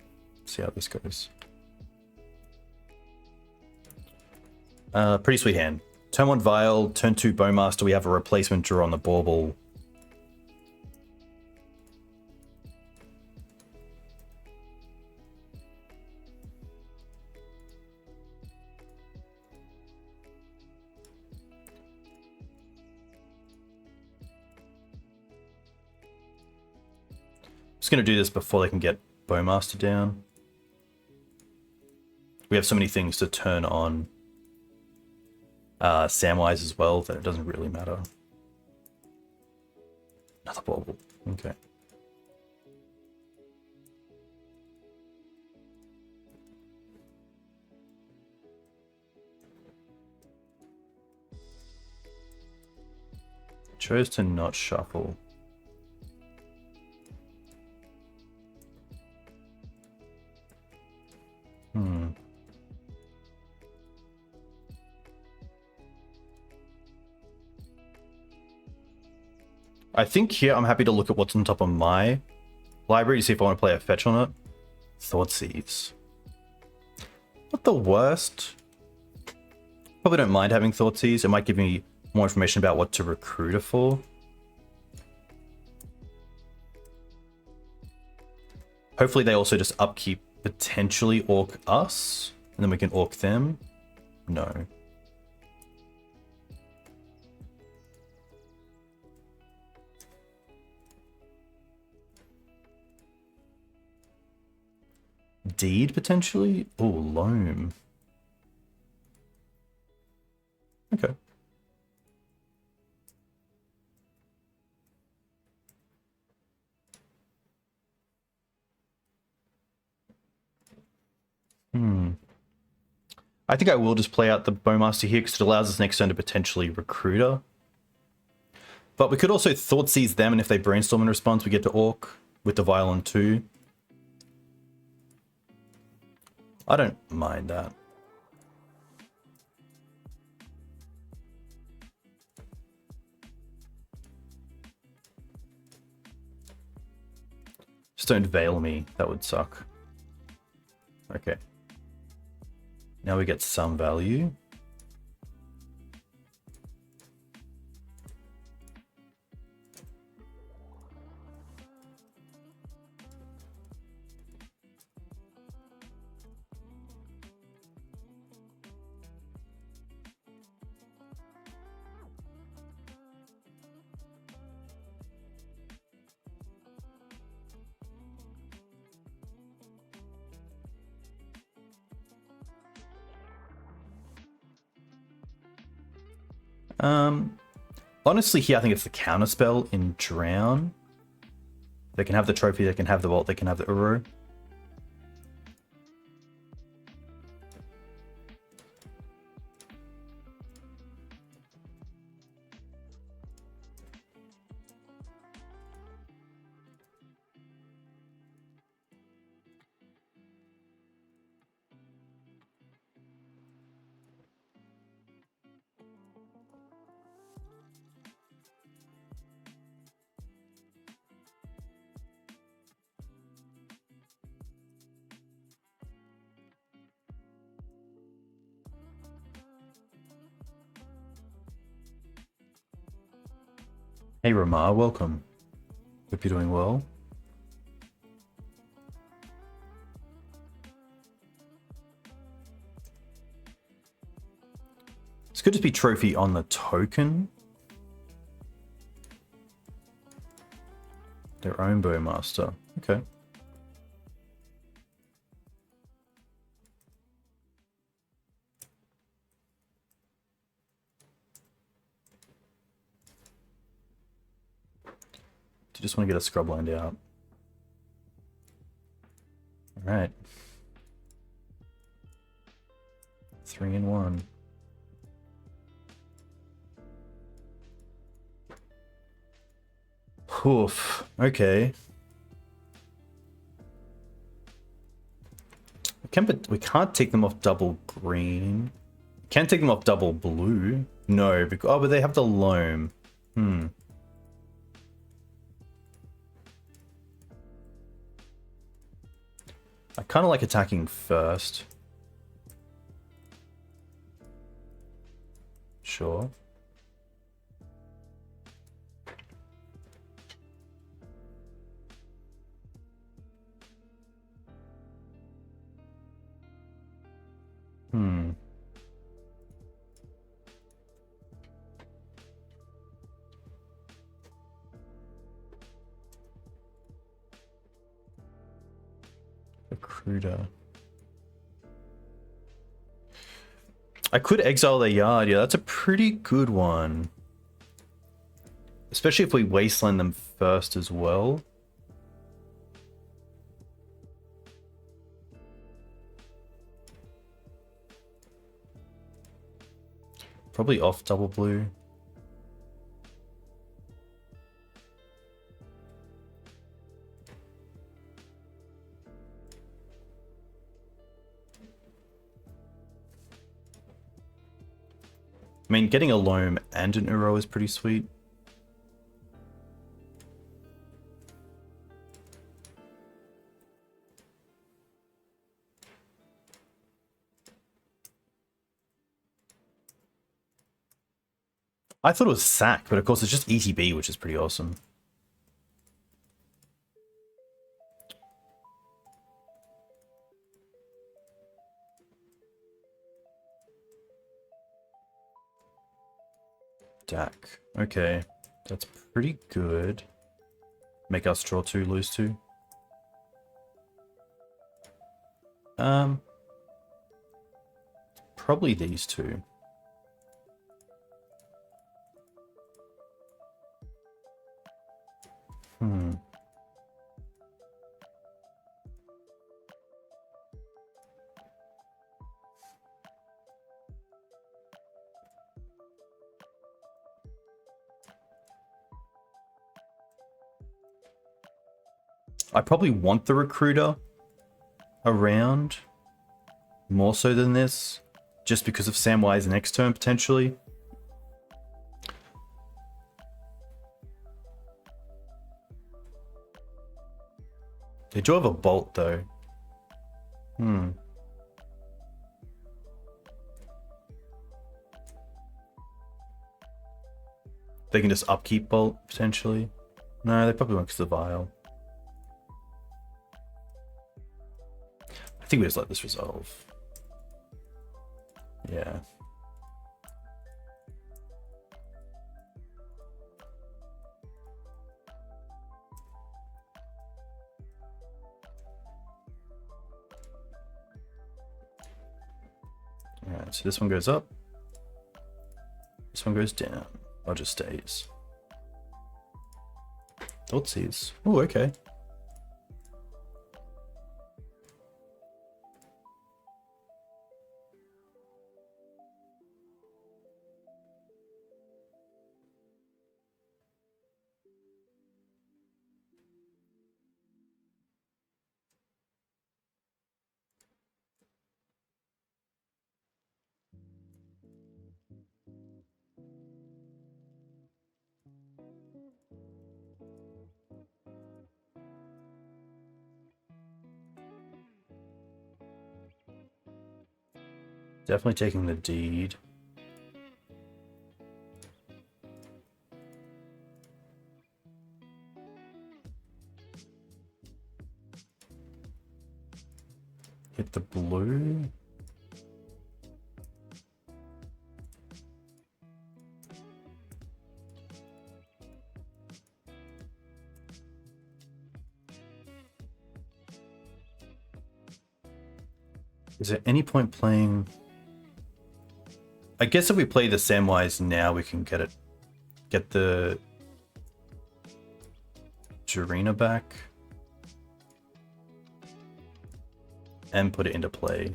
see how this goes. Pretty sweet hand. Turn 1 Vial, turn 2 Bowmaster, we have a replacement draw on the Bauble. Just going to do this before they can get Bowmaster down. We have so many things to turn on Samwise as well that it doesn't really matter. Another Bauble. Okay. Chose to not shuffle. I think here I'm happy to look at what's on top of my library to see if I want to play a fetch on it. Thoughtseize. Not the worst. Probably don't mind having Thoughtseize. It might give me more information about what to recruit it for. Hopefully they also just upkeep potentially orc us, and then we can orc them. No. Deed, potentially? Oh, Loam. Okay. I think I will just play out the Bowmaster here because it allows us next turn to potentially Recruiter. But we could also Thoughtseize them, and if they brainstorm in response, we get to Orc with the Vial on 2. I don't mind that. Just don't Veil me. That would suck. Okay. Now we get some value. Honestly, here I think it's the counterspell in Drown. They can have the trophy, they can have the vault, they can have the Uru. Hey Ramar, welcome. Hope you're doing well. It's good to be trophy on the token. Their own Bowmaster. Okay. Do you just want to get a Scrubland out? Alright. 3 in 1. Oof. Okay. We can't take them off double green. Can't take them off double blue. No, because, oh, but they have the loam. I kind of like attacking first. Sure. Recruiter. I could exile their yard. Yeah, that's a pretty good one. Especially if we wasteland them first as well. Probably off double blue. I mean, getting a loam and an Uro is pretty sweet. I thought it was sack, but of course it's just ETB, which is pretty awesome. Dak. Okay, that's pretty good. Make us draw 2, lose 2. Probably these two. I probably want the recruiter around more so than this, just because of Samwise next turn potentially. They do have a bolt though. They can just upkeep bolt potentially. No, they probably won't because of the vial. I think we just let this resolve. Yeah. Alright, so this one goes up. This one goes down. Or just stays. Thoughtseize. Oh, okay. Definitely taking the deed. Hit the blue. Is there any point playing? I guess if we play the Samwise now, we can get the Jirina back and put it into play.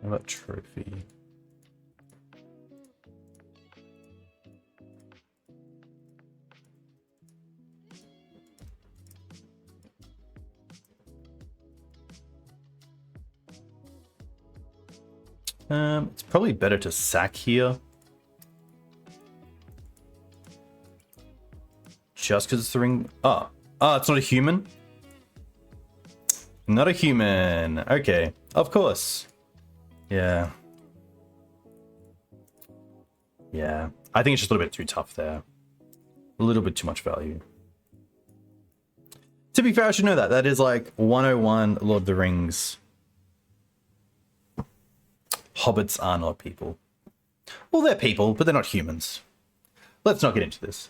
How about trophy? It's probably better to sack here. Just because it's the ring. Oh, it's not a human? Not a human. Okay, of course. Yeah. Yeah. I think it's just a little bit too tough there. A little bit too much value. To be fair, I should know that. That is like 101 Lord of the Rings. Hobbits are not people. Well, they're people, but they're not humans. Let's not get into this.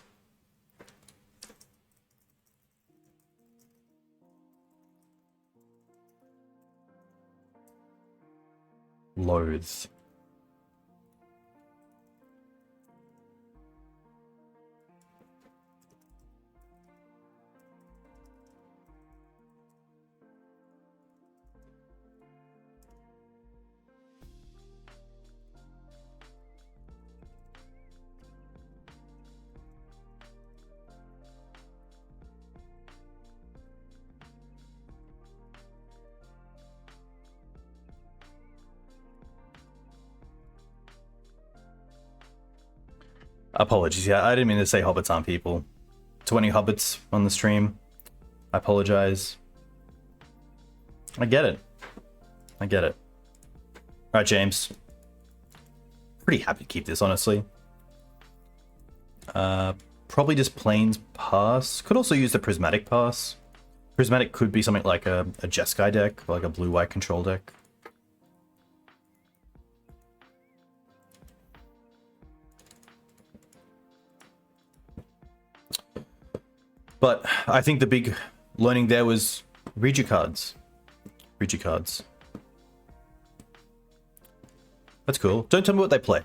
Loathe. Apologies, yeah, I didn't mean to say hobbits aren't people. To any hobbits on the stream, I apologize. I get it. I get it. Alright, James. Pretty happy to keep this, honestly. Probably just Plains Pass. Could also use the Prismatic Pass. Prismatic could be something like a Jeskai deck, or like a blue-white control deck. But I think the big learning there was read your cards. Read your cards. That's cool. Don't tell me what they play.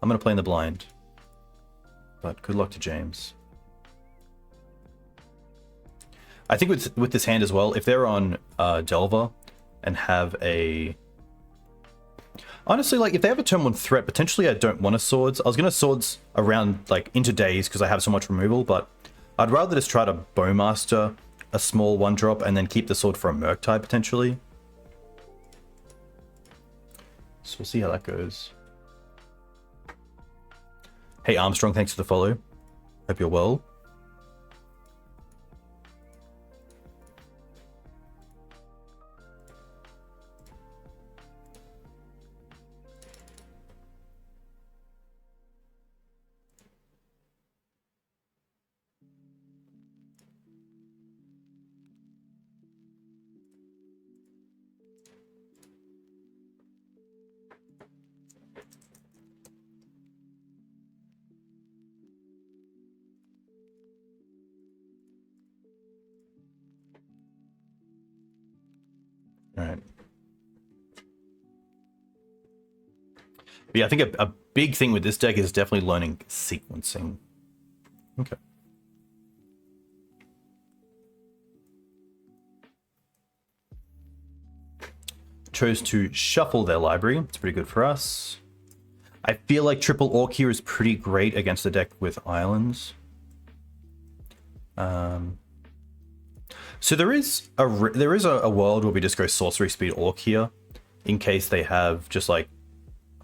I'm going to play in the blind. But good luck to James. I think with this hand as well, if they're on Delver and have a... Honestly, like, if they have a turn 1 threat, potentially I don't want a Swords. I was going to Swords around, like, into days because I have so much removal, but I'd rather just try to Bowmaster a small 1-drop and then keep the sword for a Murktide, potentially. So we'll see how that goes. Hey, Armstrong, thanks for the follow. Hope you're well. But yeah, I think a big thing with this deck is definitely learning sequencing. Okay. Chose to shuffle their library. It's pretty good for us. I feel like triple Orc here is pretty great against a deck with islands. So there is a world where we just go sorcery speed Orc here, in case they have just like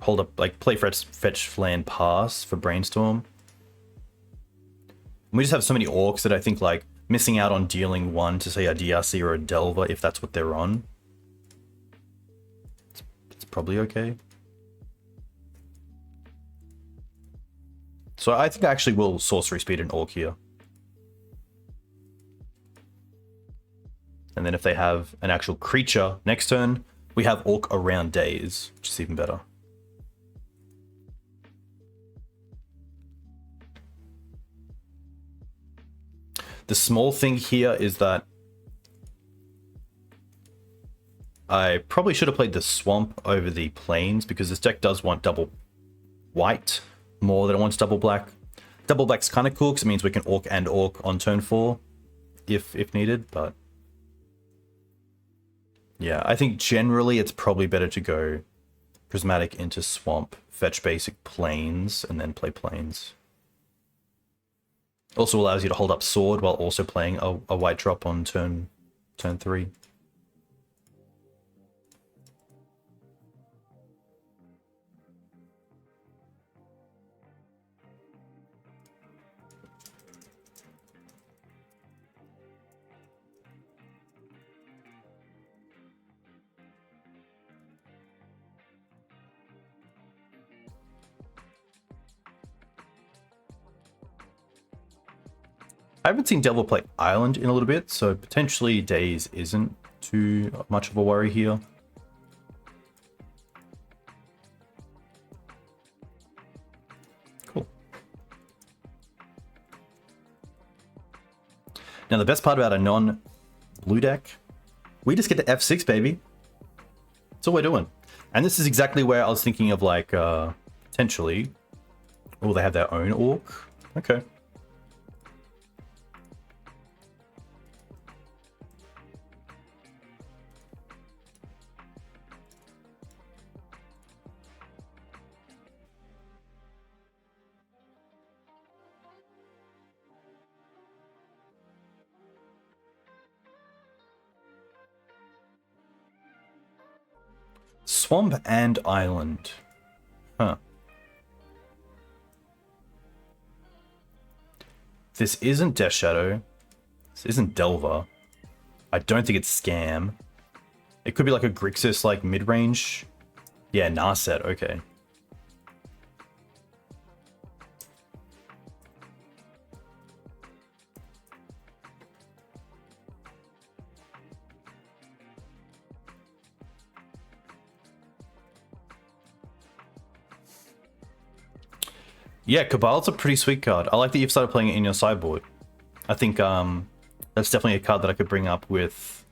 hold up, like play fetch land pass for brainstorm. And we just have so many Orcs that I think like missing out on dealing one to say a DRC or a Delver if that's what they're on. It's probably okay. So I think I actually will sorcery speed an Orc here. And then if they have an actual creature next turn, we have Orc around days, which is even better. The small thing here is that I probably should have played the Swamp over the Plains, because this deck does want double white more than it wants double black. Double black's kind of cool because it means we can Orc and Orc on turn 4 if needed, but yeah, I think generally it's probably better to go Prismatic into Swamp, fetch basic Plains, and then play Plains. Also allows you to hold up Sword while also playing a white drop on turn 3. I haven't seen Delver play Island in a little bit, so potentially Days isn't too much of a worry here. Cool. Now the best part about a non-blue deck, we just get to F6, baby. That's all we're doing. And this is exactly where I was thinking of like, potentially, oh, they have their own Orc? Okay. Swamp and Island. Huh. This isn't Death Shadow. This isn't Delver. I don't think it's Scam. It could be like a Grixis, like mid-range. Yeah, Narset, okay. Yeah, Cabal's a pretty sweet card. I like that you've started playing it in your sideboard. I think that's definitely a card that I could bring up with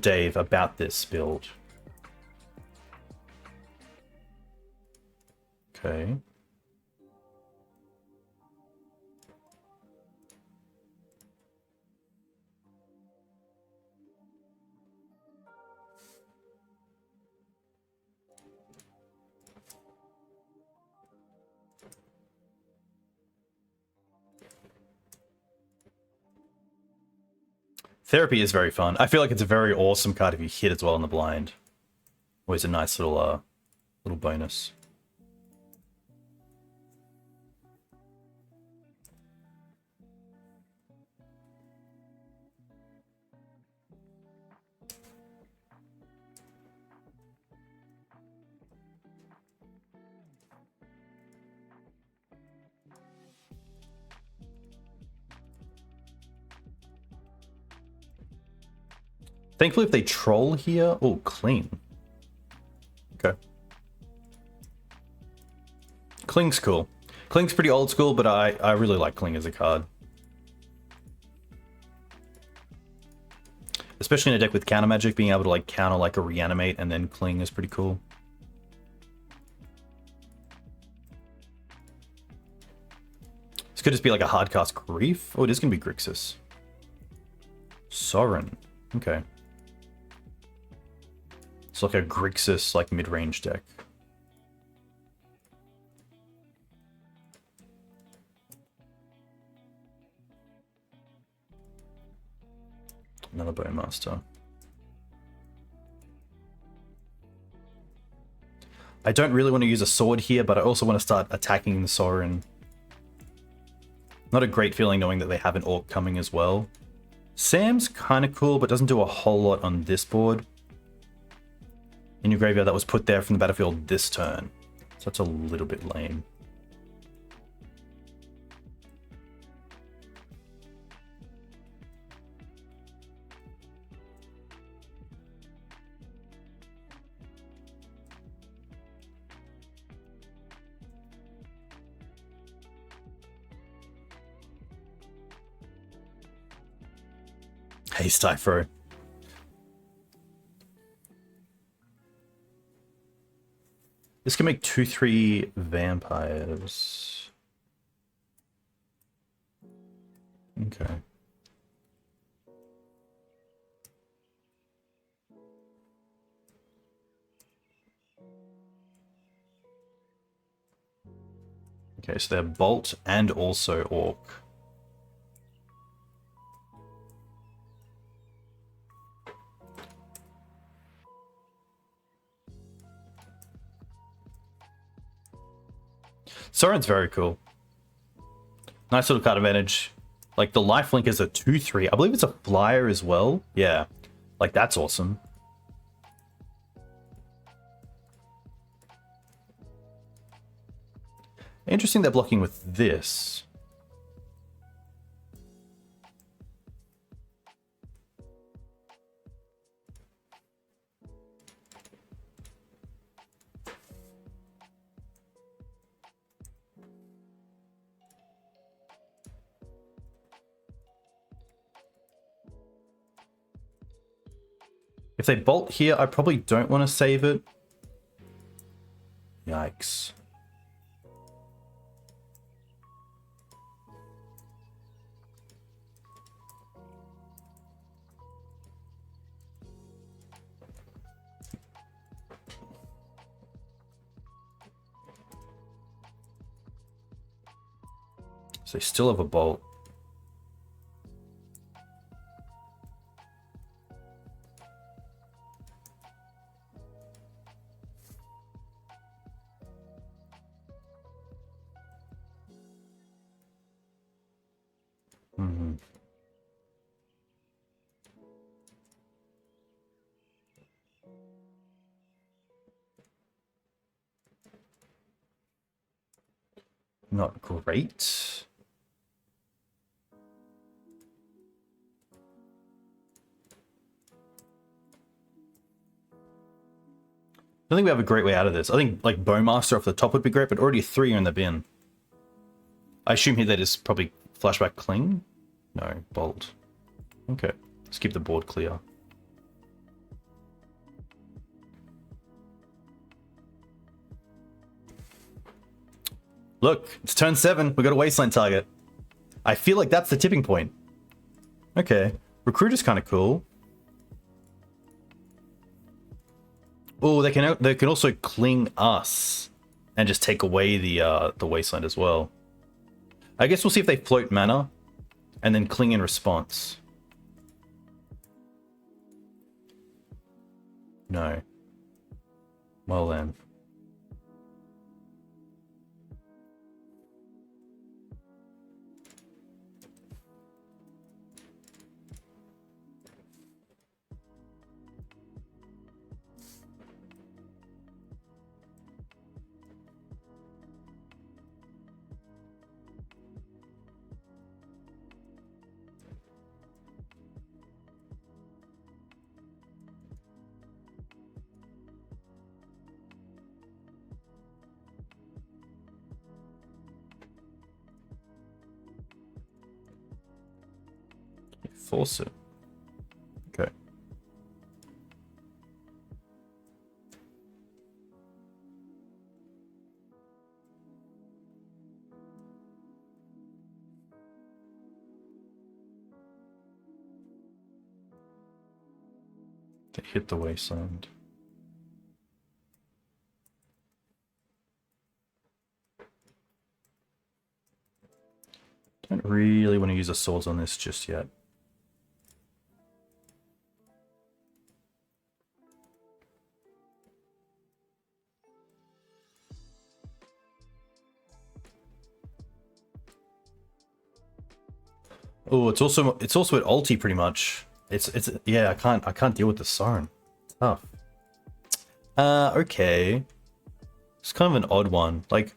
Dave about this build. Okay. Therapy is very fun. I feel like it's a very awesome card if you hit as well in the blind. Always a nice little bonus. Thankfully, if they troll here... Oh, Cling. Okay. Cling's cool. Cling's pretty old school, but I really like Cling as a card. Especially in a deck with counter magic, being able to like counter like a reanimate and then cling is pretty cool. This could just be like a hard cast Grief. Oh, it is going to be Grixis. Sorin. Okay. It's like a Grixis like mid-range deck. Another Bowmaster. I don't really want to use a sword here, but I also want to start attacking the Sorin. Not a great feeling knowing that they have an Orc coming as well. Sam's kind of cool, but doesn't do a whole lot on this board. In your graveyard that was put there from the battlefield this turn. So that's a little bit lame. Hey, Styfro. This can make 2/3 vampires. Okay. Okay, so they're Bolt and also Orc. Sorin's very cool. Nice little card advantage. Like, the lifelink is a 2/3. I believe it's a flyer as well. Yeah. Like, that's awesome. Interesting they're blocking with this. If they bolt here, I probably don't want to save it. Yikes. So they still have a bolt. Not great. I don't think we have a great way out of this. I think like Bowmaster off the top would be great, but already 3 are in the bin. I assume here that is probably Flashback Cling? No, Bolt. Okay, let's keep the board clear. Look, it's turn 7. We got a Wasteland target. I feel like that's the tipping point. Okay, Recruiter's kind of cool. Oh, they can also cling us and just take away the Wasteland as well. I guess we'll see if they float mana and then cling in response. No. Well then. Force it. Okay. They hit the wasteland. Don't really want to use the swords on this just yet. Oh, it's also at ulti pretty much. It's yeah, I can't deal with the Sorin. Tough. Okay. It's kind of an odd one. Like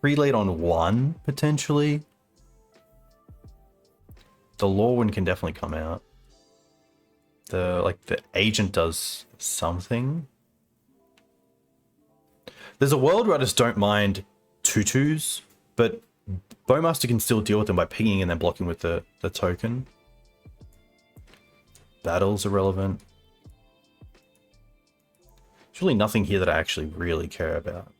prelate on 1 potentially. The Loran can definitely come out. The agent does something. There's a world where I just don't mind 2/2s, but Bowmaster can still deal with them by pinging and then blocking with the token. Battle's irrelevant. There's really nothing here that I actually really care about.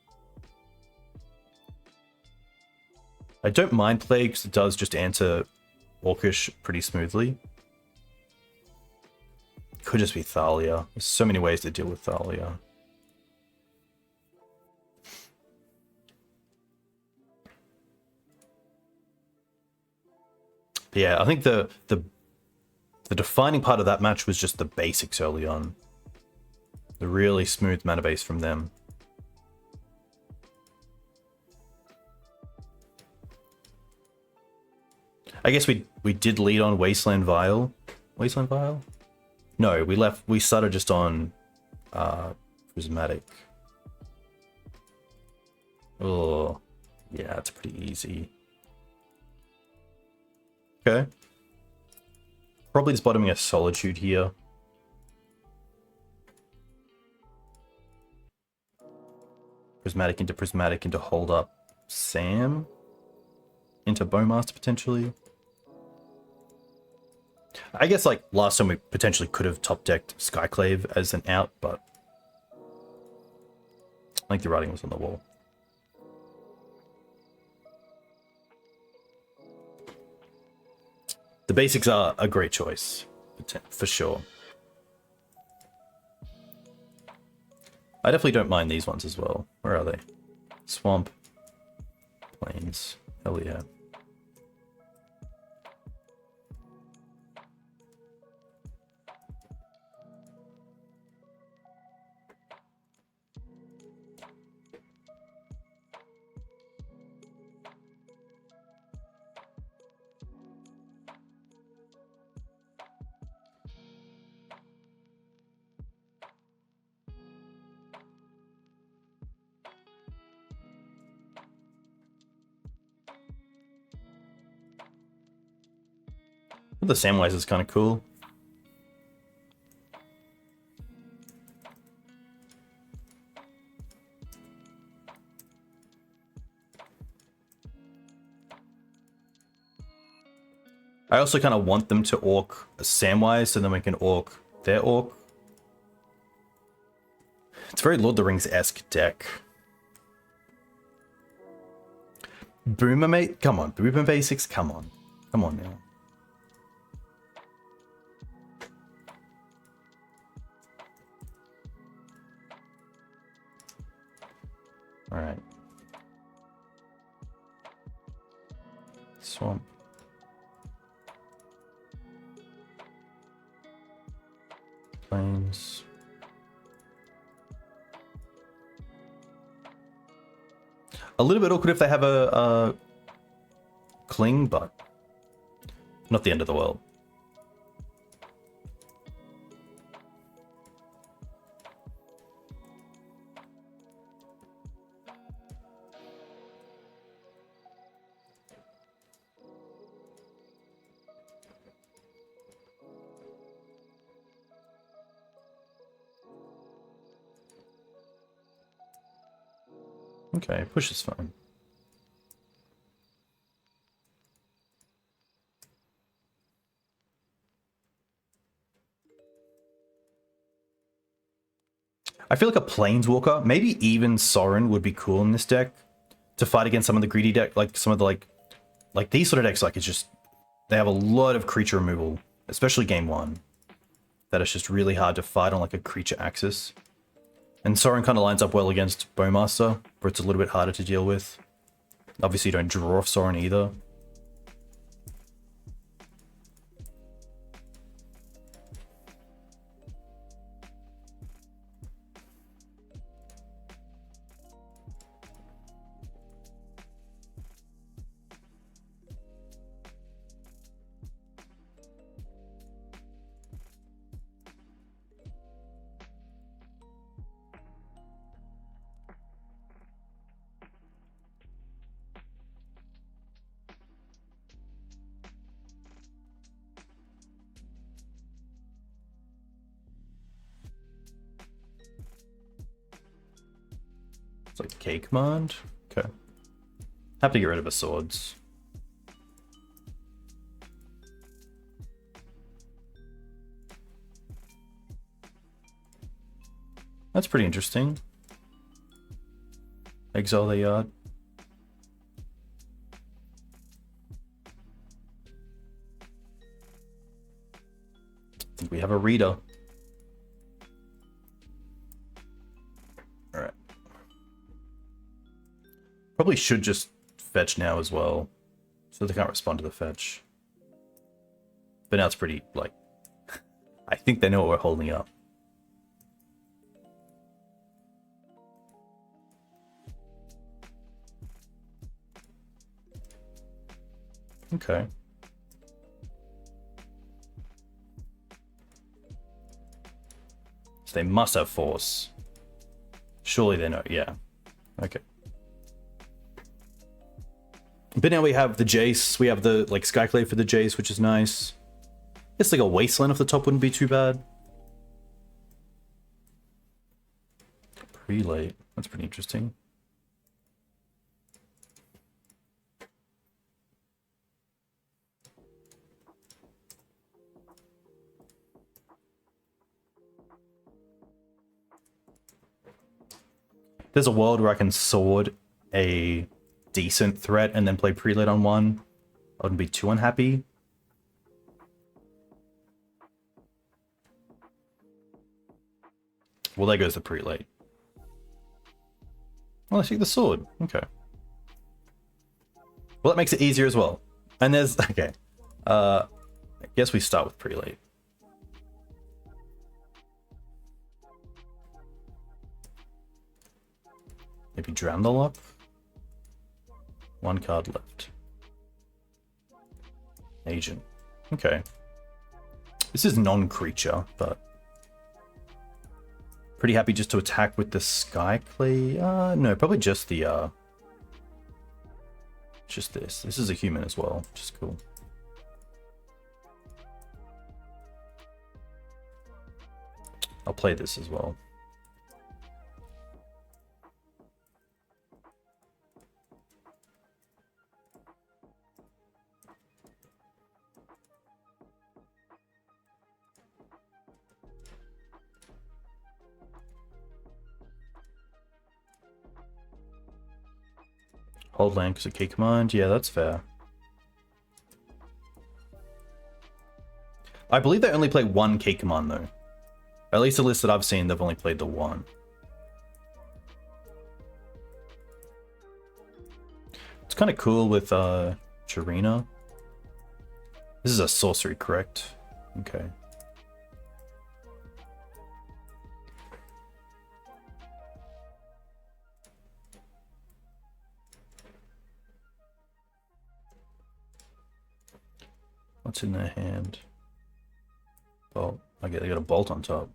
I don't mind Plague because it does just answer Orcish pretty smoothly. Could just be Thalia. There's so many ways to deal with Thalia. But yeah, I think the defining part of that match was just the basics early on. The really smooth mana base from them. I guess we did lead on Wasteland Vial. Wasteland Vial? No, we started just on Prismatic. Oh, yeah, it's pretty easy. Okay. Probably just bottoming a Solitude here. Prismatic into hold up Sam. Into Bowmaster potentially. I guess like last time we potentially could have top decked Skyclave as an out, but I think the writing was on the wall. The basics are a great choice, for sure. I definitely don't mind these ones as well. Where are they? Swamp. Plains. Hell yeah. The Samwise is kind of cool. I also kind of want them to orc a Samwise so then we can orc their orc. It's very Lord of the Rings-esque deck. Boomer mate? Come on. Boomer basics? Come on. Come on now. Alright. Swamp. Plains. A little bit awkward if they have a cling, but not the end of the world. Okay, push is fine. I feel like a Planeswalker, maybe even Sorin would be cool in this deck to fight against some of the greedy deck, like some of the like these sort of decks. Like it's just they have a lot of creature removal, especially game one. that it's just really hard to fight on like a creature axis. And Sorin kind of lines up well against Bowmaster, where it's a little bit harder to deal with. Obviously you don't draw off Sorin either. It's like K command. Okay. Have to get rid of his swords. That's pretty interesting. Exile the yard. I think we have a reader. Alright. Probably should just fetch now as well, so they can't respond to the fetch. But now it's pretty, like, I think they know what we're holding up. Okay. So they must have force. Surely they know, yeah. Okay. But now we have the Jace, we have the like Skyclave for the Jace, which is nice. It's like a Wasteland off the top wouldn't be too bad. Prelate, that's pretty interesting. There's a world where I can sword a decent threat and then play Prelate on one. I wouldn't be too unhappy. Well, there goes the Prelate. Well, I take the sword. Okay. Well, that makes it easier as well. And there's... Okay. I guess we start with Prelate. Maybe Drandal up. One card left. Agent. Okay. This is non-creature, but... Pretty happy just to attack with the Skyclave. No, probably just the... Just this. This is a human as well, which is cool. I'll play this as well. Hold land because of K command. Yeah, that's fair. I believe they only play one K command though. At least the list that I've seen, they've only played the one. It's kind of cool with Jirina. This is a sorcery, correct? Okay. What's in their hand? Bolt. I get they got a bolt on top.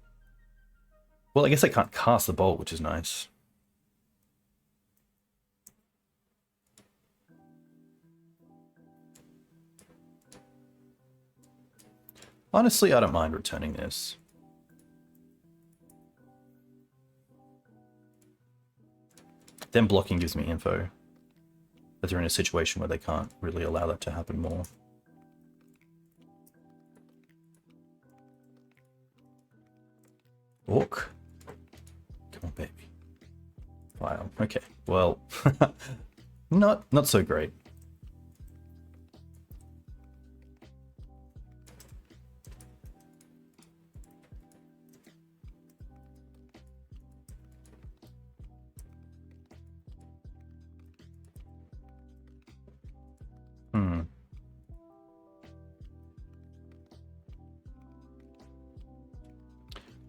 Well, I guess I can't cast the bolt, which is nice. Honestly, I don't mind returning this. Them blocking gives me info that they're in a situation where they can't really allow that to happen more. Orc. Come on, baby. Vial. Okay. Well, not so great.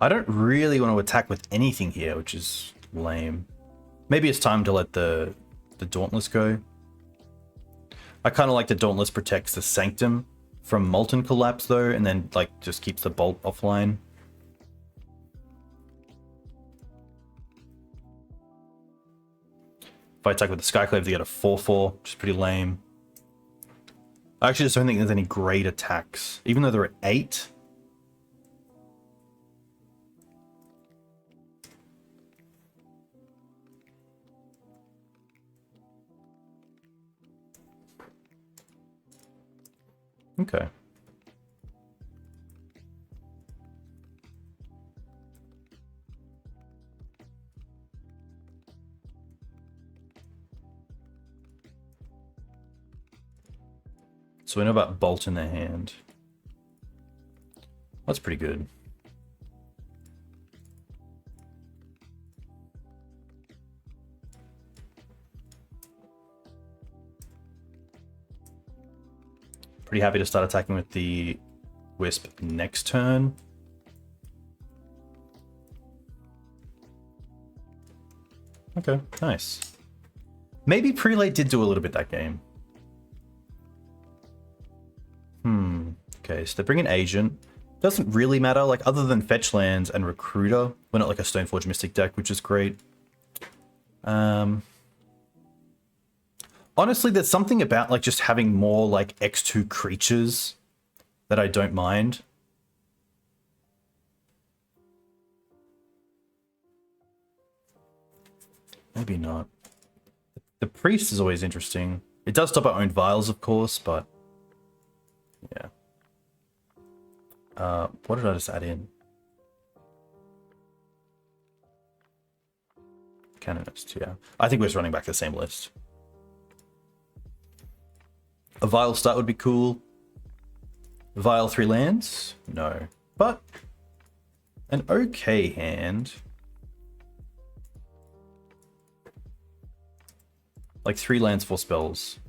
I don't really want to attack with anything here, which is lame. Maybe it's time to let the Dauntless go. I kind of like the Dauntless protects the Sanctum from Molten Collapse though, and then like just keeps the Bolt offline. If I attack with the Skyclave to get a 4/4, which is pretty lame. I actually just don't think there's any great attacks, even though they're at 8. Okay. So we know about Bolt in their hand. That's pretty good. Pretty happy to start attacking with the Wisp next turn. Okay, nice. Maybe Prelate did do a little bit that game. Okay, so they bring an Agent. Doesn't really matter, like other than fetch lands and Recruiter. We're not like a Stoneforge Mystic deck, which is great. Honestly, there's something about like just having more like X2 creatures that I don't mind. Maybe not. The Priest is always interesting. It does stop our own vials, of course, but yeah. What did I just add in? Canonist, yeah. I think we're just running back the same list. A Vial start would be cool. Vial 3 lands? No. But an okay hand. Like 3 lands, 4 spells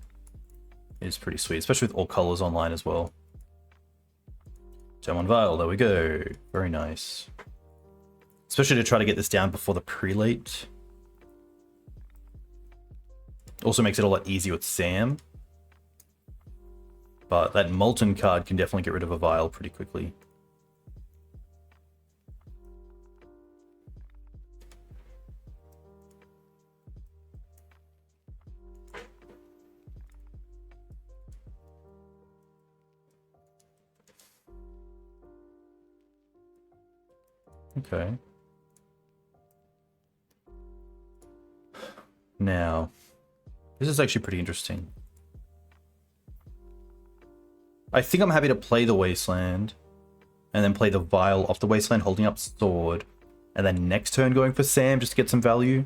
is pretty sweet, especially with all colors online as well. Gem on Vial, there we go. Very nice. Especially to try to get this down before the Prelate. Also makes it a lot easier with Sam. But that Molten card can definitely get rid of a Vial pretty quickly. Okay. Now, this is actually pretty interesting. I think I'm happy to play the Wasteland and then play the Vial off the Wasteland holding up Sword, and then next turn going for Sam just to get some value.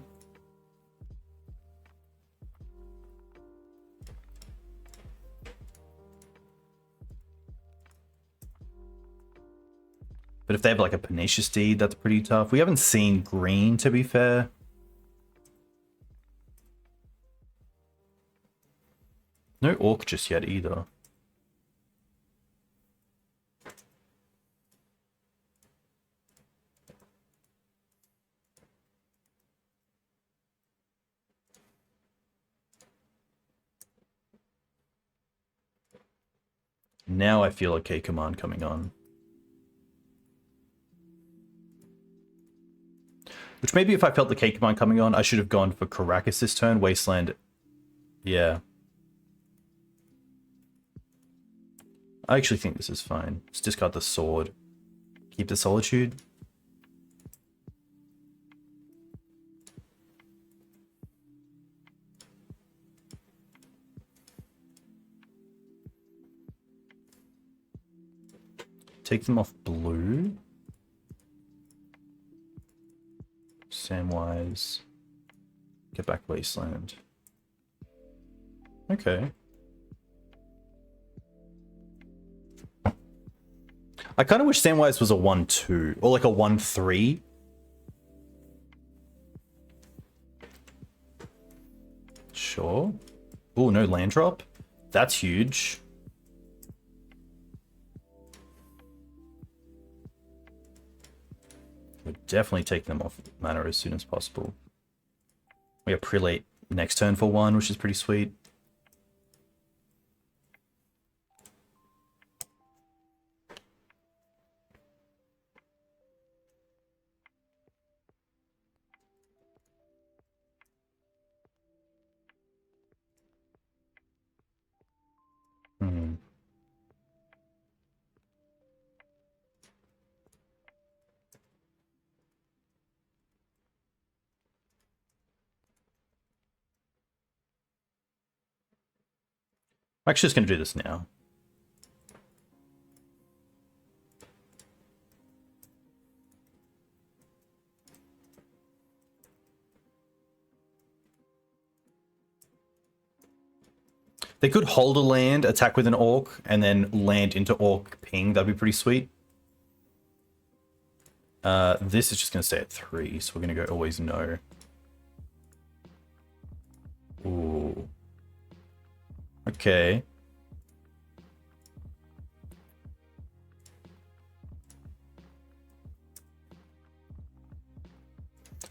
But if they have like a Pernicious Deed, that's pretty tough. We haven't seen green, to be fair. No Orc just yet either. Now I feel a K command coming on. Which maybe if I felt the K command coming on, I should have gone for Karakas this turn. Wasteland. Yeah. I actually think this is fine. Let's discard the Sword. Keep the Solitude. Take them off blue. Samwise. Get back Wasteland. Okay. I kind of wish Samwise was a 1-2 or like a 1-3. Sure. Oh, no land drop. That's huge. definitely take them off mana as soon as possible. We have Prelate next turn for 1, which is pretty sweet. Hmm. I'm actually just going to do this now. They could hold a land, attack with an orc, and then land into orc ping. That'd be pretty sweet. This is just going to stay at 3, so we're going to go always no. Ooh. Okay.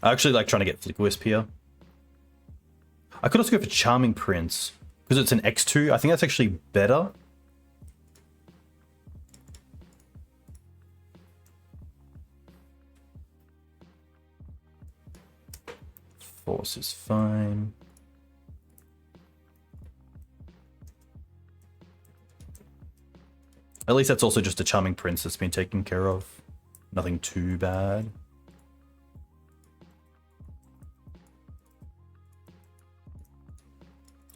I actually like trying to get Flickerwisp here. I could also go for Charming Prince, because it's an X2. I think that's actually better. Force is fine. At least that's also just a Charming Prince that's been taken care of. Nothing too bad.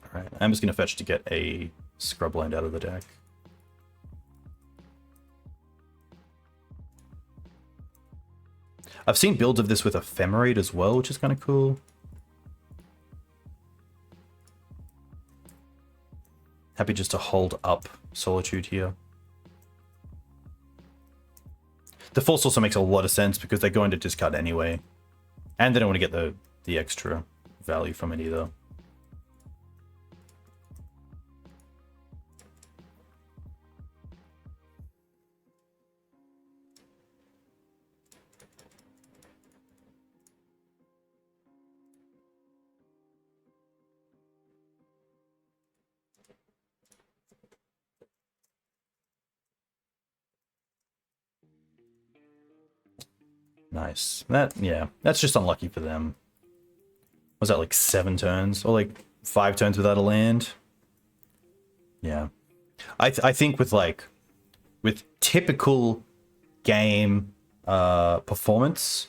Alright, I'm just going to fetch to get a Scrubland out of the deck. I've seen builds of this with Ephemerate as well, which is kind of cool. Happy just to hold up Solitude here. The Force also makes a lot of sense because they're going to discard anyway. And they don't want to get the extra value from it either. Nice. Yeah, that's just unlucky for them. Was that like 7 turns? Or like 5 turns without a land? Yeah. I think with typical game performance,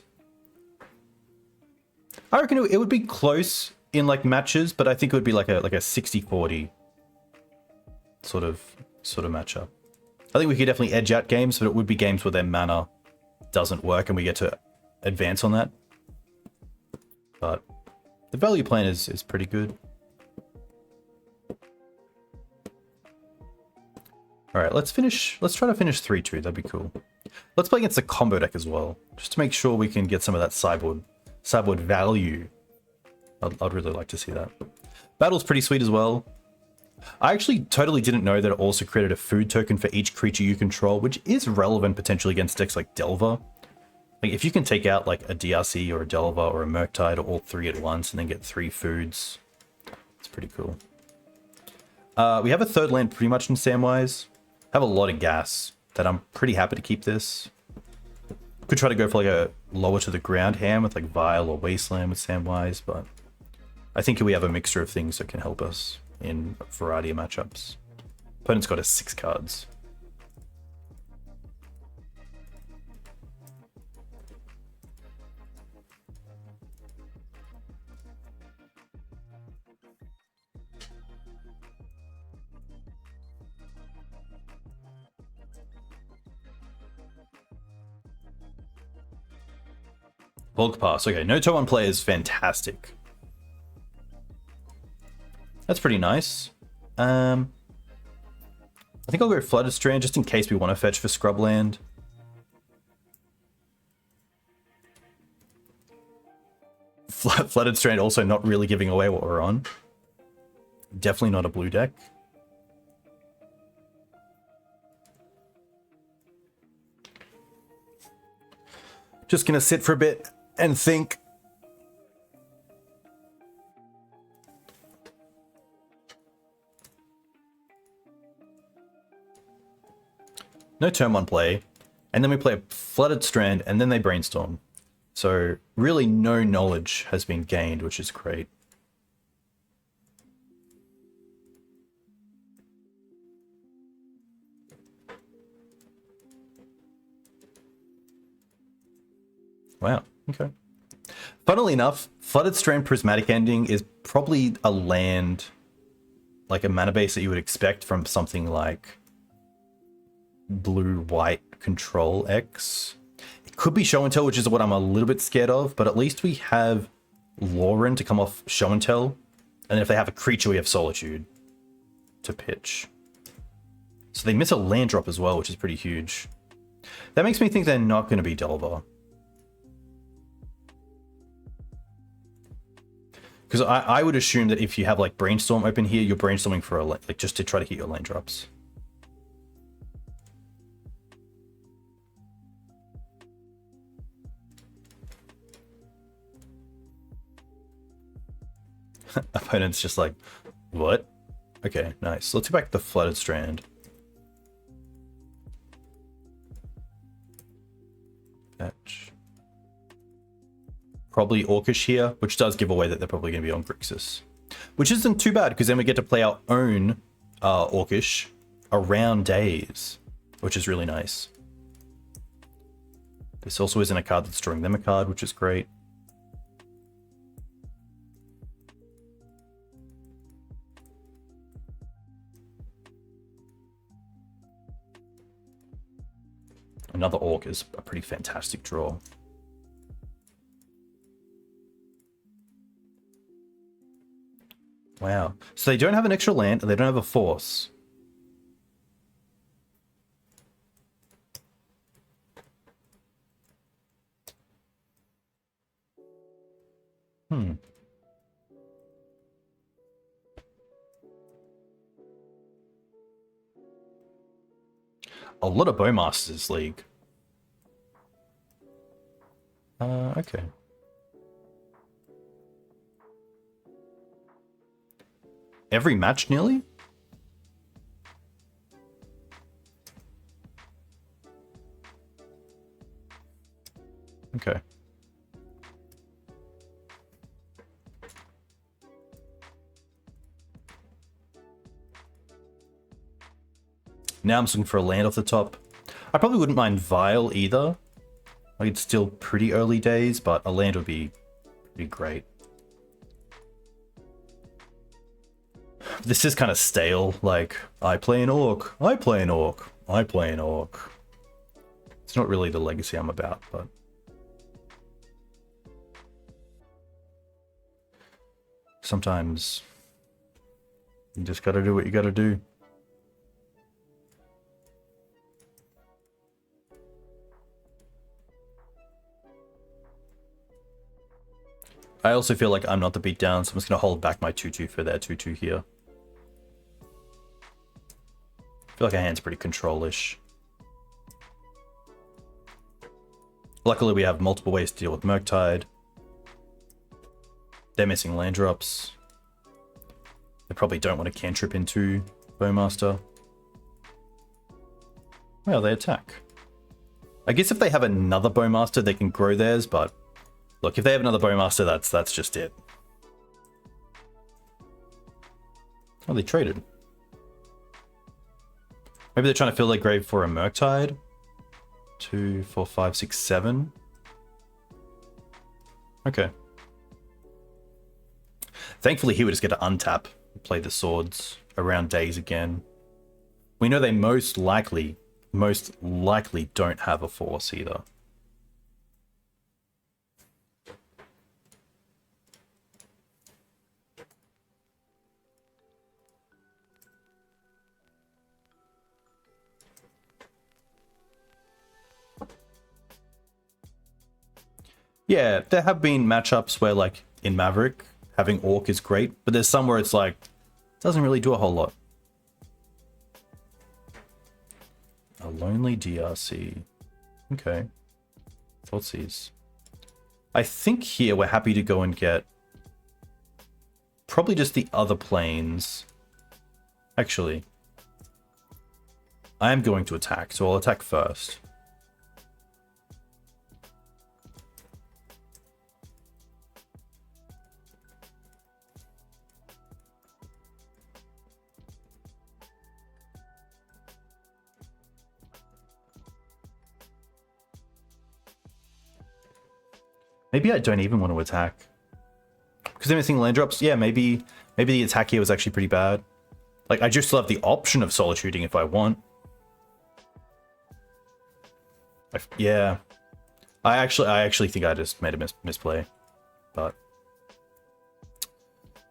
I reckon it would be close in like matches, but I think it would be like a 60-40 sort of matchup. I think we could definitely edge out games, but it would be games where their mana doesn't work and we get to advance on that. But the value plan is pretty good. Alright, let's try to finish 3-2, that'd be cool. Let's play against the combo deck as well, just to make sure we can get some of that sideboard value. I'd really like to see that. Battle's pretty sweet as well. I actually totally didn't know that it also created a food token for each creature you control, which is relevant potentially against decks like Delver. Like if you can take out like a DRC or a Delver or a Murktide or all 3 at once and then get 3 foods, it's pretty cool. We have a 3rd land pretty much in Samwise. Have a lot of gas that I'm pretty happy to keep this. Could try to go for like a lower to the ground hand with like Vial or Wasteland with Samwise, but I think we have a mixture of things that can help us in a variety of matchups. Opponent's got us 6 cards. Bulk Pass. Okay, no turn 1 play is fantastic. That's pretty nice. I think I'll go Flooded Strand just in case we want to fetch for Scrubland. Flooded Strand also not really giving away what we're on. Definitely not a blue deck. Just gonna sit for a bit and think. No turn 1 play. And then we play a Flooded Strand, and then they brainstorm. So really no knowledge has been gained, which is great. Wow, okay. Funnily enough, Flooded Strand Prismatic Ending is probably a land, like a mana base that you would expect from something like blue-white Control X. It could be Show and Tell, which is what I'm a little bit scared of, but at least we have Loran to come off Show and Tell, and then if they have a creature, we have Solitude to pitch. So they miss a land drop as well, which is pretty huge. That makes me think they're not going to be Delver. Because I would assume that if you have like Brainstorm open here, you're brainstorming for a like just to try to hit your land drops. Opponent's just like, what? Okay, nice. Let's go back to the Flooded Strand. Fetch. Probably Orcish here, which does give away that they're probably going to be on Grixis. Which isn't too bad, because then we get to play our own Orcish around days, which is really nice. This also isn't a card that's drawing them a card, which is great. Another Orc is a pretty fantastic draw. Wow. So they don't have an extra land, and they don't have a force. A lot of Bowmasters League. Okay. Every match nearly? Okay. Now I'm just looking for a land off the top. I probably wouldn't mind Vial either. Like, it's still pretty early days, but a land would be pretty great. This is kind of stale. Like, I play an Orc, I play an Orc, I play an Orc. It's not really the legacy I'm about, but... sometimes you just gotta do what you gotta do. I also feel like I'm not the beatdown, so I'm just going to hold back my 2-2 for their 2-2 here. I feel like our hand's pretty control-ish. Luckily, we have multiple ways to deal with Murktide. They're missing land drops. They probably don't want to cantrip into Bowmaster. Well, they attack. I guess if they have another Bowmaster, they can grow theirs, but... look, if they have another Bowmaster, that's just it. Oh, they traded. Maybe they're trying to fill their grave for a Murktide. 2, 4, 5, 6, 7. Okay. Thankfully, he would just get to untap, play the swords around days again. We know they most likely don't have a force either. Yeah, there have been matchups where, like, in Maverick, having Orc is great, but there's some where it's like, doesn't really do a whole lot. A lonely DRC. Okay. Thoughtseize. I think here we're happy to go and get probably just the other planes. Actually, I am going to attack, so I'll attack first. Maybe I don't even want to attack. Because I'm missing land drops. Yeah, maybe the attack here was actually pretty bad. Like, I just still have the option of solituding if I want. Yeah. I actually think I just made a misplay. But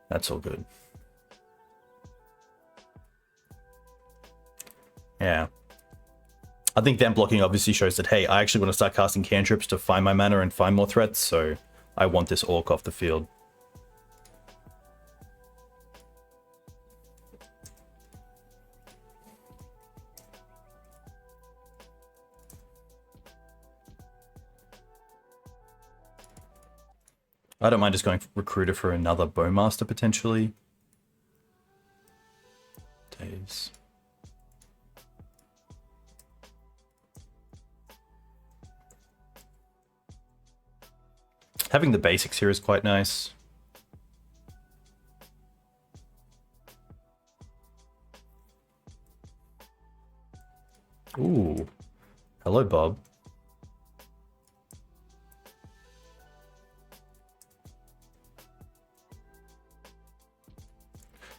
that's all good. Yeah. I think them blocking obviously shows that, hey, I actually want to start casting cantrips to find my mana and find more threats, so I want this orc off the field. I don't mind just going recruiter for another bowmaster potentially. Days. Having the basics here is quite nice. Ooh. Hello, Bob.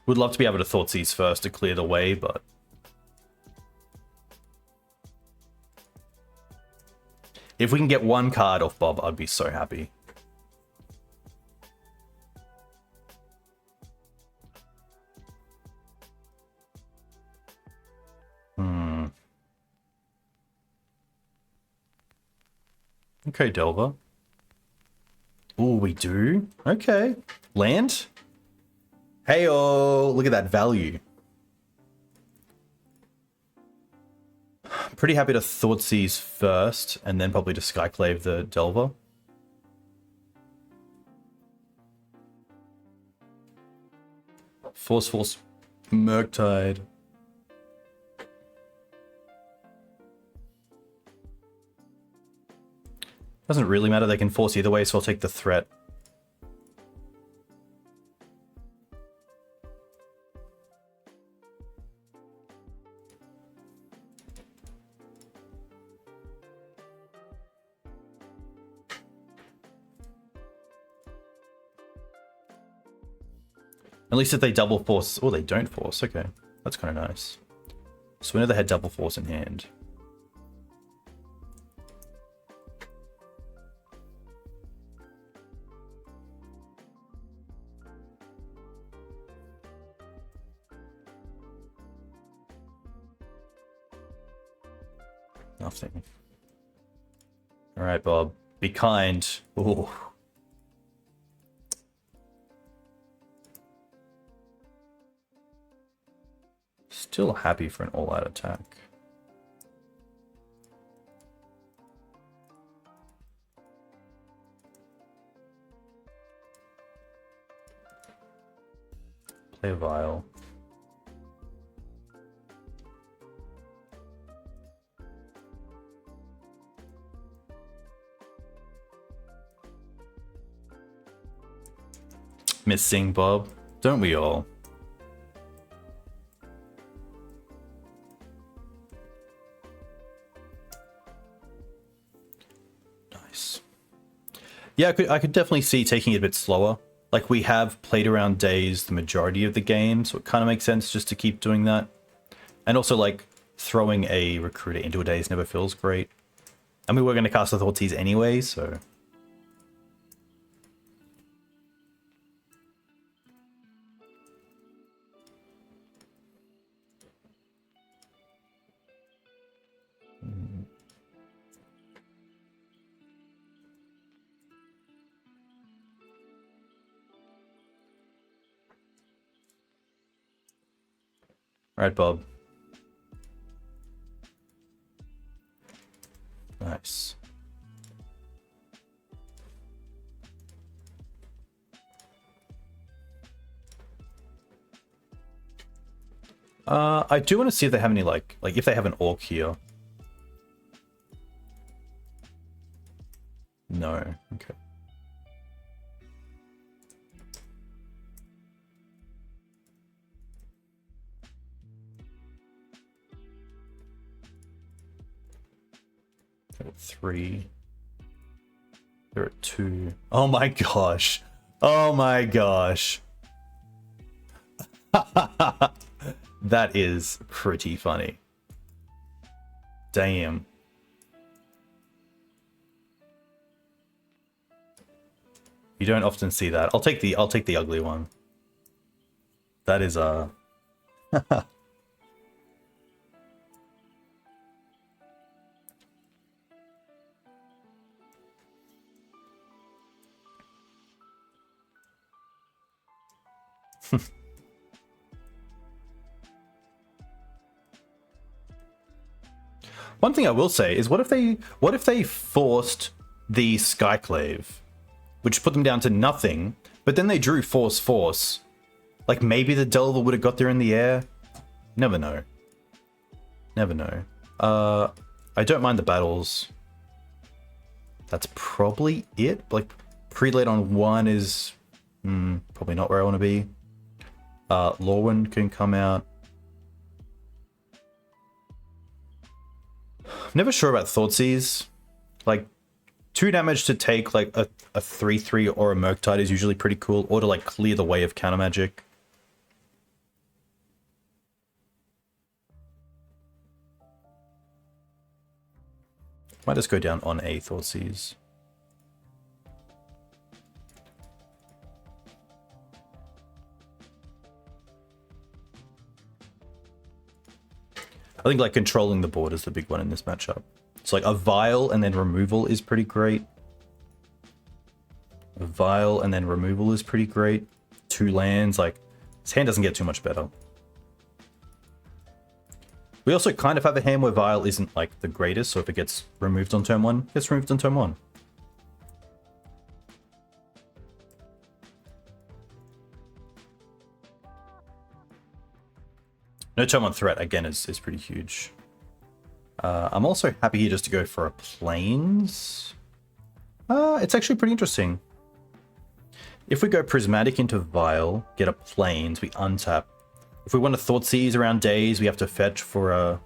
Would love to be able to Thoughtseize first to clear the way, but... if we can get one card off Bob, I'd be so happy. Okay, Delver. Ooh, we do? Okay. Land? Hey-oh, look at that value. Pretty happy to Thoughtseize first, and then probably to Skyclave the Delver. Forceful Murktide. Doesn't really matter, they can force either way, so I'll take the threat. At least if they double force... oh, they don't force, okay. That's kind of nice. So we know they had double force in hand. Nothing. Alright, Bob. Be kind. Ooh. Still happy for an all-out attack. Play a vial. Missing Bob, don't we all? Nice. Yeah, I could definitely see taking it a bit slower. Like, we have played around days the majority of the game, so it kind of makes sense just to keep doing that. And also, like, throwing a recruiter into a daze never feels great. I mean, we're going to cast the Thoughtseize anyway, so... Right, Bob. Nice. I do want to see if they have any, like if they have an orc here. No. Okay. There are 3. There are 2. Oh my gosh. Oh my gosh. That is pretty funny. Damn. You don't often see that. I'll take the ugly one. That is One thing I will say is what if they forced the Skyclave, which put them down to nothing, but then they drew force. Like maybe the Delver would have got there in the air. Never know. Never know. I don't mind the battles. That's probably it. Like Prelate on 1 is probably not where I want to be. Loran can come out. Never sure about Thoughtseize. Like 2 damage to take like a 3/3 or a Murktide is usually pretty cool, or to like clear the way of counter magic. Might just go down on a Thoughtseize. I think like controlling the board is the big one in this matchup. So like a Vial and then removal is pretty great. A Vial and then removal is pretty great. 2 lands, like his hand doesn't get too much better. We also kind of have a hand where Vial isn't like the greatest, so if it gets removed on turn 1, it gets removed on turn 1. No turn 1 threat, again, is pretty huge. I'm also happy here just to go for a Plains. It's actually pretty interesting. If we go Prismatic into Vial, get a Plains, we untap. If we want to Thoughtseize around days, we have to fetch for a... I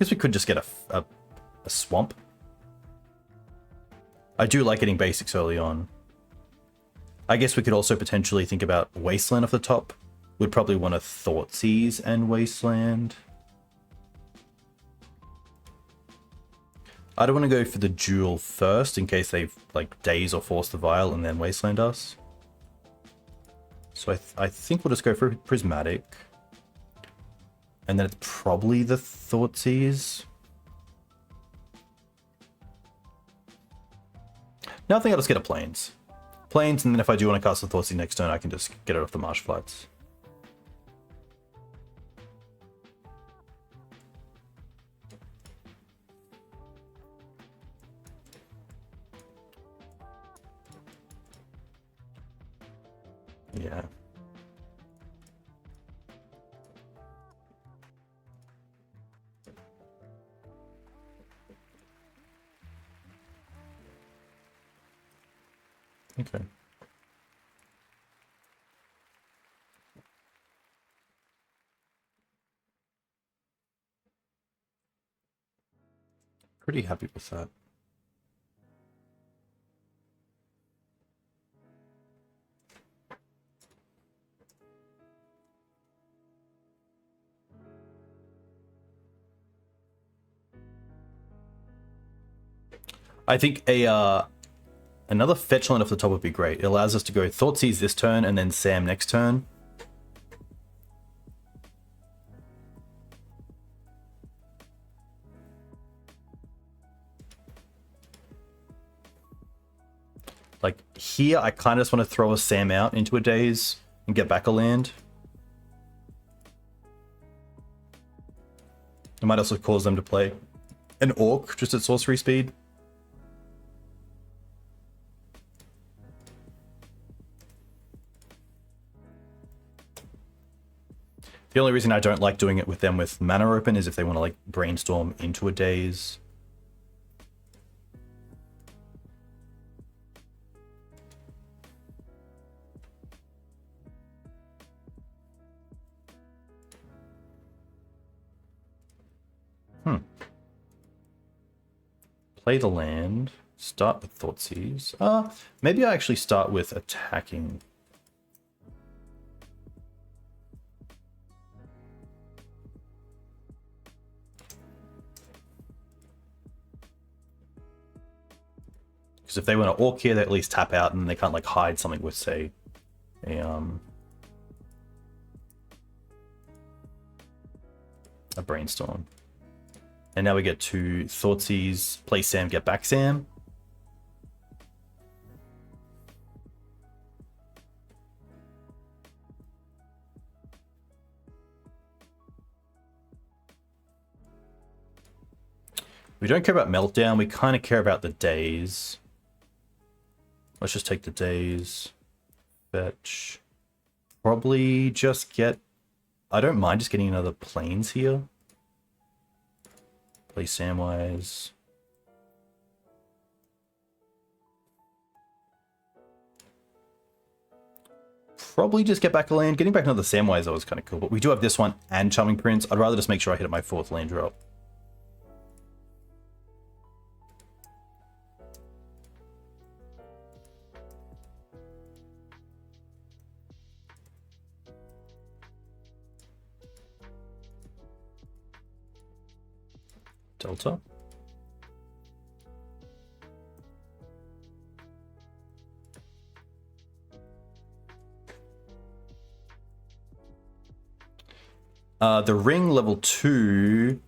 guess we could just get a Swamp. I do like getting basics early on. I guess we could also potentially think about Wasteland off the top. Would probably want to Thoughtseize and Wasteland. I don't want to go for the Duel first in case they like daze or force the Vial and then Wasteland us. So I think we'll just go for Prismatic. And then it's probably the Thoughtseize. No, I think I'll just get a Plains. Plains, and then if I do want to cast the Thoughtseize next turn, I can just get it off the Marsh Flats. Yeah. Okay. Pretty happy with that. I think another fetch land off the top would be great. It allows us to go Thoughtseize this turn and then Sam next turn. Like here, I kind of just want to throw a Sam out into a daze and get back a land. I might also cause them to play an Orc just at sorcery speed. The only reason I don't like doing it with them with mana open is if they want to like brainstorm into a daze. Play the land. Start with Thoughtseize. Maybe I actually start with attacking. Because if they want to Orc here, they at least tap out and they can't like hide something with, say, a Brainstorm. And now we get to Thoughtseize, play Sam, get back Sam. We don't care about Meltdown, we kind of care about the days. Let's just take the days. Fetch. Probably just get... I don't mind just getting another Plains here. Play Samwise. Probably just get back a land. Getting back another Samwise though is kind of cool. But we do have this one and Charming Prince. I'd rather just make sure I hit my 4th land drop. Delta. The ring level 2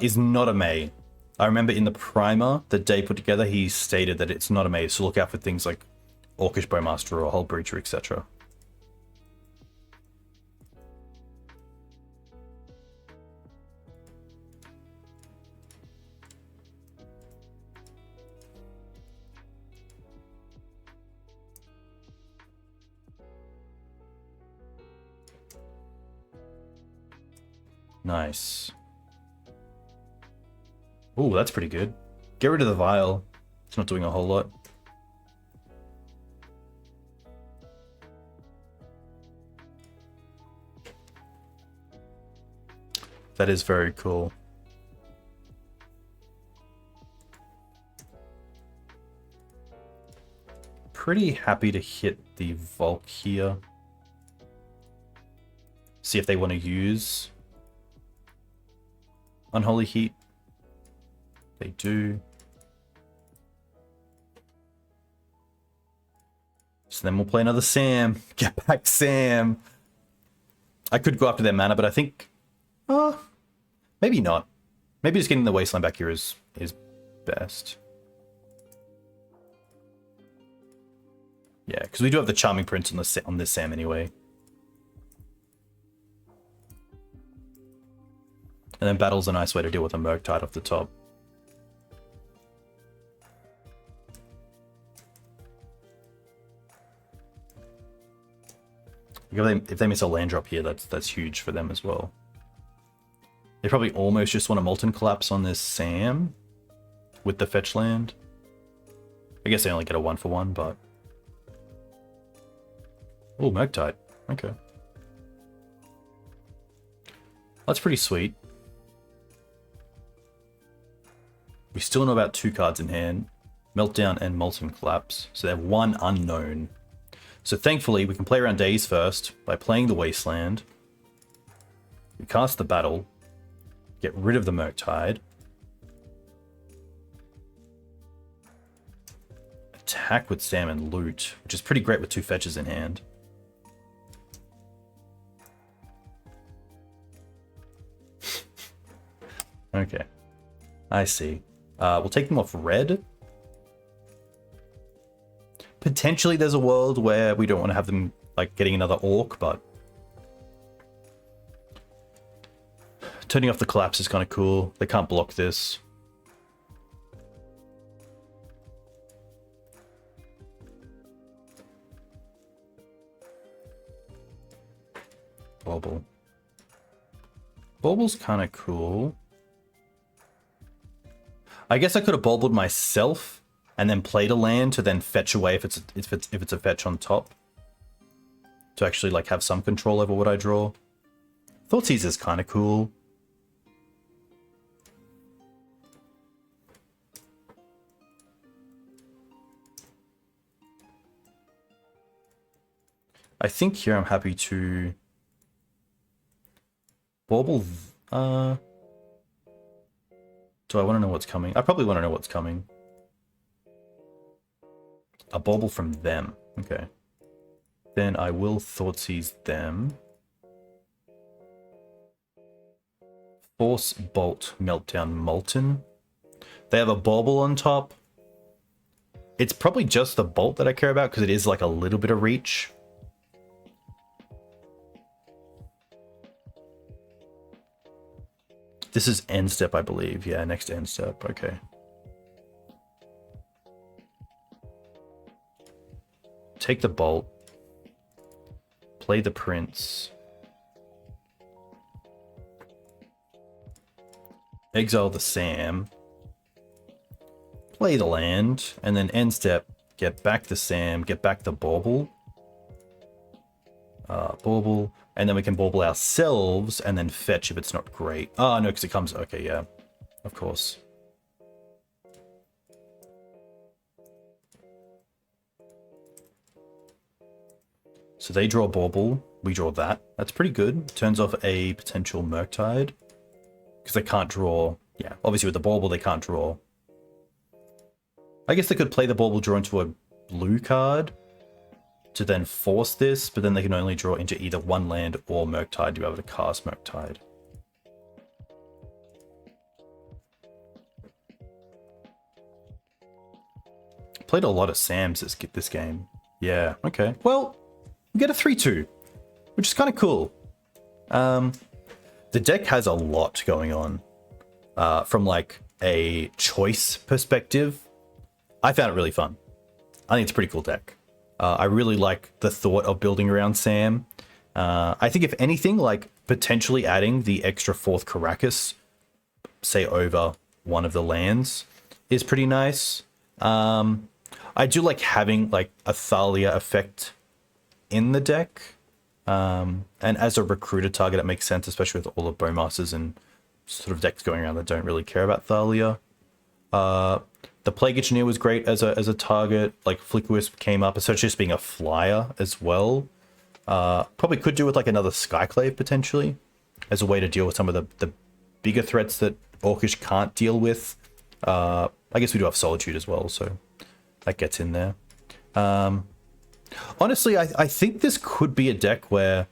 is not a May. I remember in the primer that Day put together, he stated that it's not a May, so look out for things like Orcish Bowmaster or Hull Breacher, etc. Nice. Ooh, that's pretty good. Get rid of the vial. It's not doing a whole lot. That is very cool. Pretty happy to hit the Volk here. See if they want to use Unholy Heat. They do. So then we'll play another Sam. Get back Sam. I could go after their mana, but I think... maybe not. Maybe just getting the Wasteland back here is best. Yeah, because we do have the Charming Prince on this Sam anyway. And then Battle's a nice way to deal with a Murktide off the top. If they miss a land drop here, that's huge for them as well. They probably almost just want a Molten Collapse on this Sam with the fetch land. I guess they only get a 1-for-1, but... Oh, Murktide. Okay. That's pretty sweet. We still know about 2 cards in hand. Meltdown and Molten Collapse. So they have 1 unknown. So thankfully, we can play around Days first by playing the Wasteland. We cast the Battle. Get rid of the Murktide. Attack with Sam and loot, which is pretty great with 2 fetches in hand. Okay. I see. We'll take them off red. Potentially there's a world where we don't want to have them like getting another Orc, but turning off the Collapse is kind of cool. They can't block this. Bauble. Bauble's kind of cool. I guess I could have baubled myself and then played a land to then fetch away if it's a fetch on top. To actually like have some control over what I draw. Thoughtseize is kind of cool. I think here I'm happy to bauble. Do I want to know what's coming? I probably want to know what's coming. A bauble from them. Okay. Then I will Thoughtseize them. Force, Bolt, Meltdown, Molten. They have a Bauble on top. It's probably just the Bolt that I care about because it is like a little bit of reach. This is end step, I believe. Yeah, next end step. Okay. Take the Bolt. Play the Prince. Exile the Sam. Play the land. And then end step, get back the Sam, get back the Bauble. Bauble. And then we can bauble ourselves and then fetch if it's not great. Oh, no, because it comes... Okay, yeah. Of course. So they draw Bauble. We draw that. That's pretty good. Turns off a potential Murktide. Because they can't draw... Yeah, obviously with the Bauble they can't draw. I guess they could play the Bauble, draw into a blue card to then force this, but then they can only draw into either one land or Murktide to be able to cast Murktide. Played a lot of Sams this game. Yeah, okay. Well, we get a 3-2, which is kind of cool. The deck has a lot going on. From like a choice perspective, I found it really fun. I think it's a pretty cool deck. I really like the thought of building around Sam. I think if anything, like potentially adding the extra 4th Karakas, say over one of the lands, is pretty nice. I do like having like a Thalia effect in the deck. And as a recruiter target, it makes sense, especially with all the Bowmasters and sort of decks going around that don't really care about Thalia. The Plague Engineer was great as a target. Like Flickerwisp came up, especially just being a flyer as well. Probably could do with like another Skyclave potentially, as a way to deal with some of the bigger threats that Orcish can't deal with. I guess we do have Solitude as well, so that gets in there. Honestly, I think this could be a deck where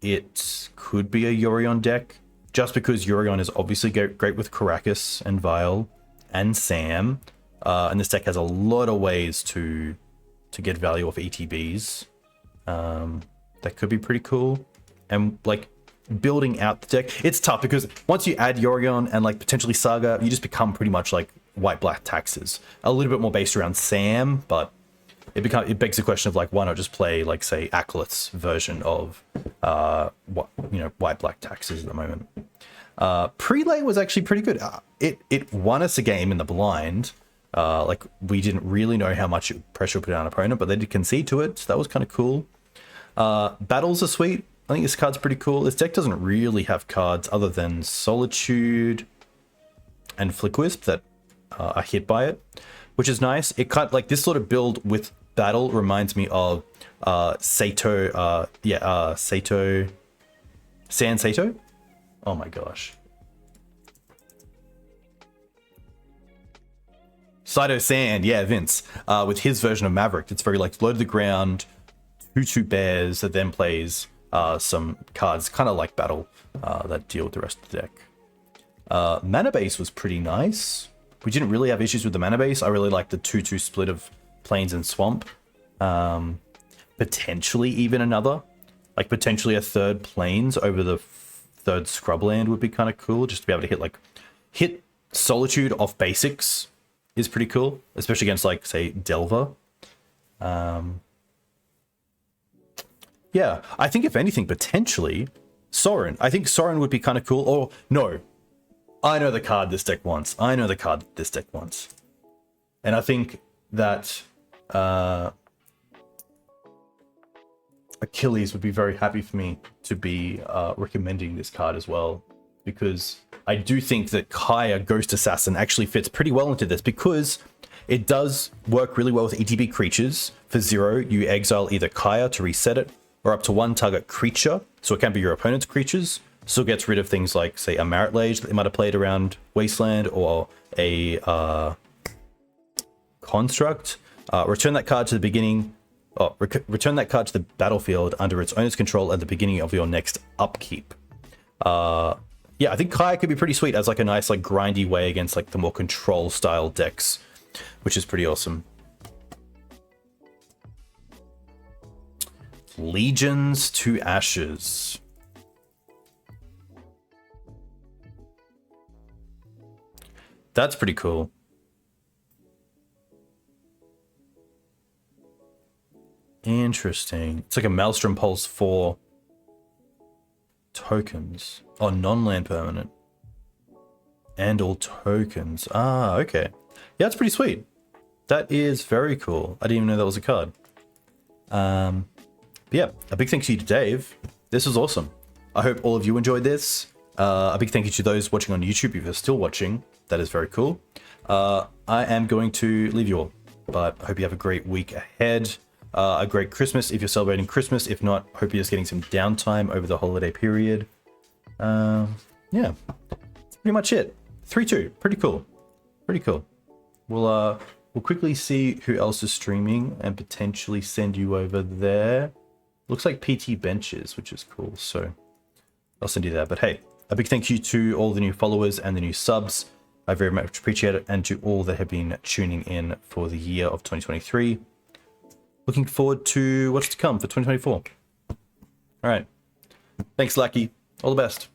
it could be a Yorion deck, just because Yorion is obviously great with Karakas and Vial and Sam, and this deck has a lot of ways to get value off ETBs. That could be pretty cool. And like building out the deck, it's tough because once you add Yorion and like potentially Saga, you just become pretty much like white-black taxes. A little bit more based around Sam, but it begs the question of like, why not just play like say Acolyte's version of white-black taxes at the moment. Prelate was actually pretty good. It won us a game in the blind. Like we didn't really know how much pressure put on an opponent, but they did concede to it, so that was kind of cool. Battles are sweet. I think this card's pretty cool. This deck doesn't really have cards other than Solitude and Flickerwisp that are hit by it, which is nice. It kind of, like this sort of build with Battle reminds me of Sato. Sato. San Sato. Oh my gosh. Saito Sand, yeah, Vince. With his version of Maverick, it's very like low to the ground, 2/2 bears that then plays some cards, kind of like Battle, that deal with the rest of the deck. Mana base was pretty nice. We didn't really have issues with the mana base. I really like the 2/2 split of Plains and Swamp. Potentially even another, like potentially a 3rd Plains over the 3rd Scrubland would be kind of cool, just to be able to hit Solitude off basics is pretty cool, especially against like say Delver. Yeah, I think if anything, potentially Sorin. I think Sorin would be kind of cool. Or, no. I know the card this deck wants. And I think that Achilles would be very happy for me to be recommending this card as well. Because I do think that Kaya Ghost Assassin actually fits pretty well into this, because it does work really well with ETB creatures. For 0, you exile either Kaya to reset it, or up to 1 target creature, so it can be your opponent's creatures. So it gets rid of things like, say, a Marit Lage that they might have played around Wasteland, or a Construct. Return that card to the beginning. Return that card to the battlefield under its owner's control at the beginning of your next upkeep. Yeah, I think Kaya could be pretty sweet as like a nice like grindy way against like the more control style decks, which is pretty awesome. Legions to Ashes. That's pretty cool. Interesting. It's like a Maelstrom Pulse for tokens. Oh, non-land permanent. And all tokens. Ah, okay. Yeah, that's pretty sweet. That is very cool. I didn't even know that was a card. But yeah, a big thank you to Dave. This was awesome. I hope all of you enjoyed this. A big thank you to those watching on YouTube if you're still watching. That is very cool. I am going to leave you all, but I hope you have a great week ahead. A great Christmas if you're celebrating Christmas. If not, hope you're just getting some downtime over the holiday period. Yeah, that's pretty much it. 3-2, pretty cool. Pretty cool. We'll quickly see who else is streaming and potentially send you over there. Looks like PT Benches, which is cool. So I'll send you that. But hey, a big thank you to all the new followers and the new subs. I very much appreciate it. And to all that have been tuning in for the year of 2023. Looking forward to what's to come for 2024. All right. Thanks, Lackey. All the best.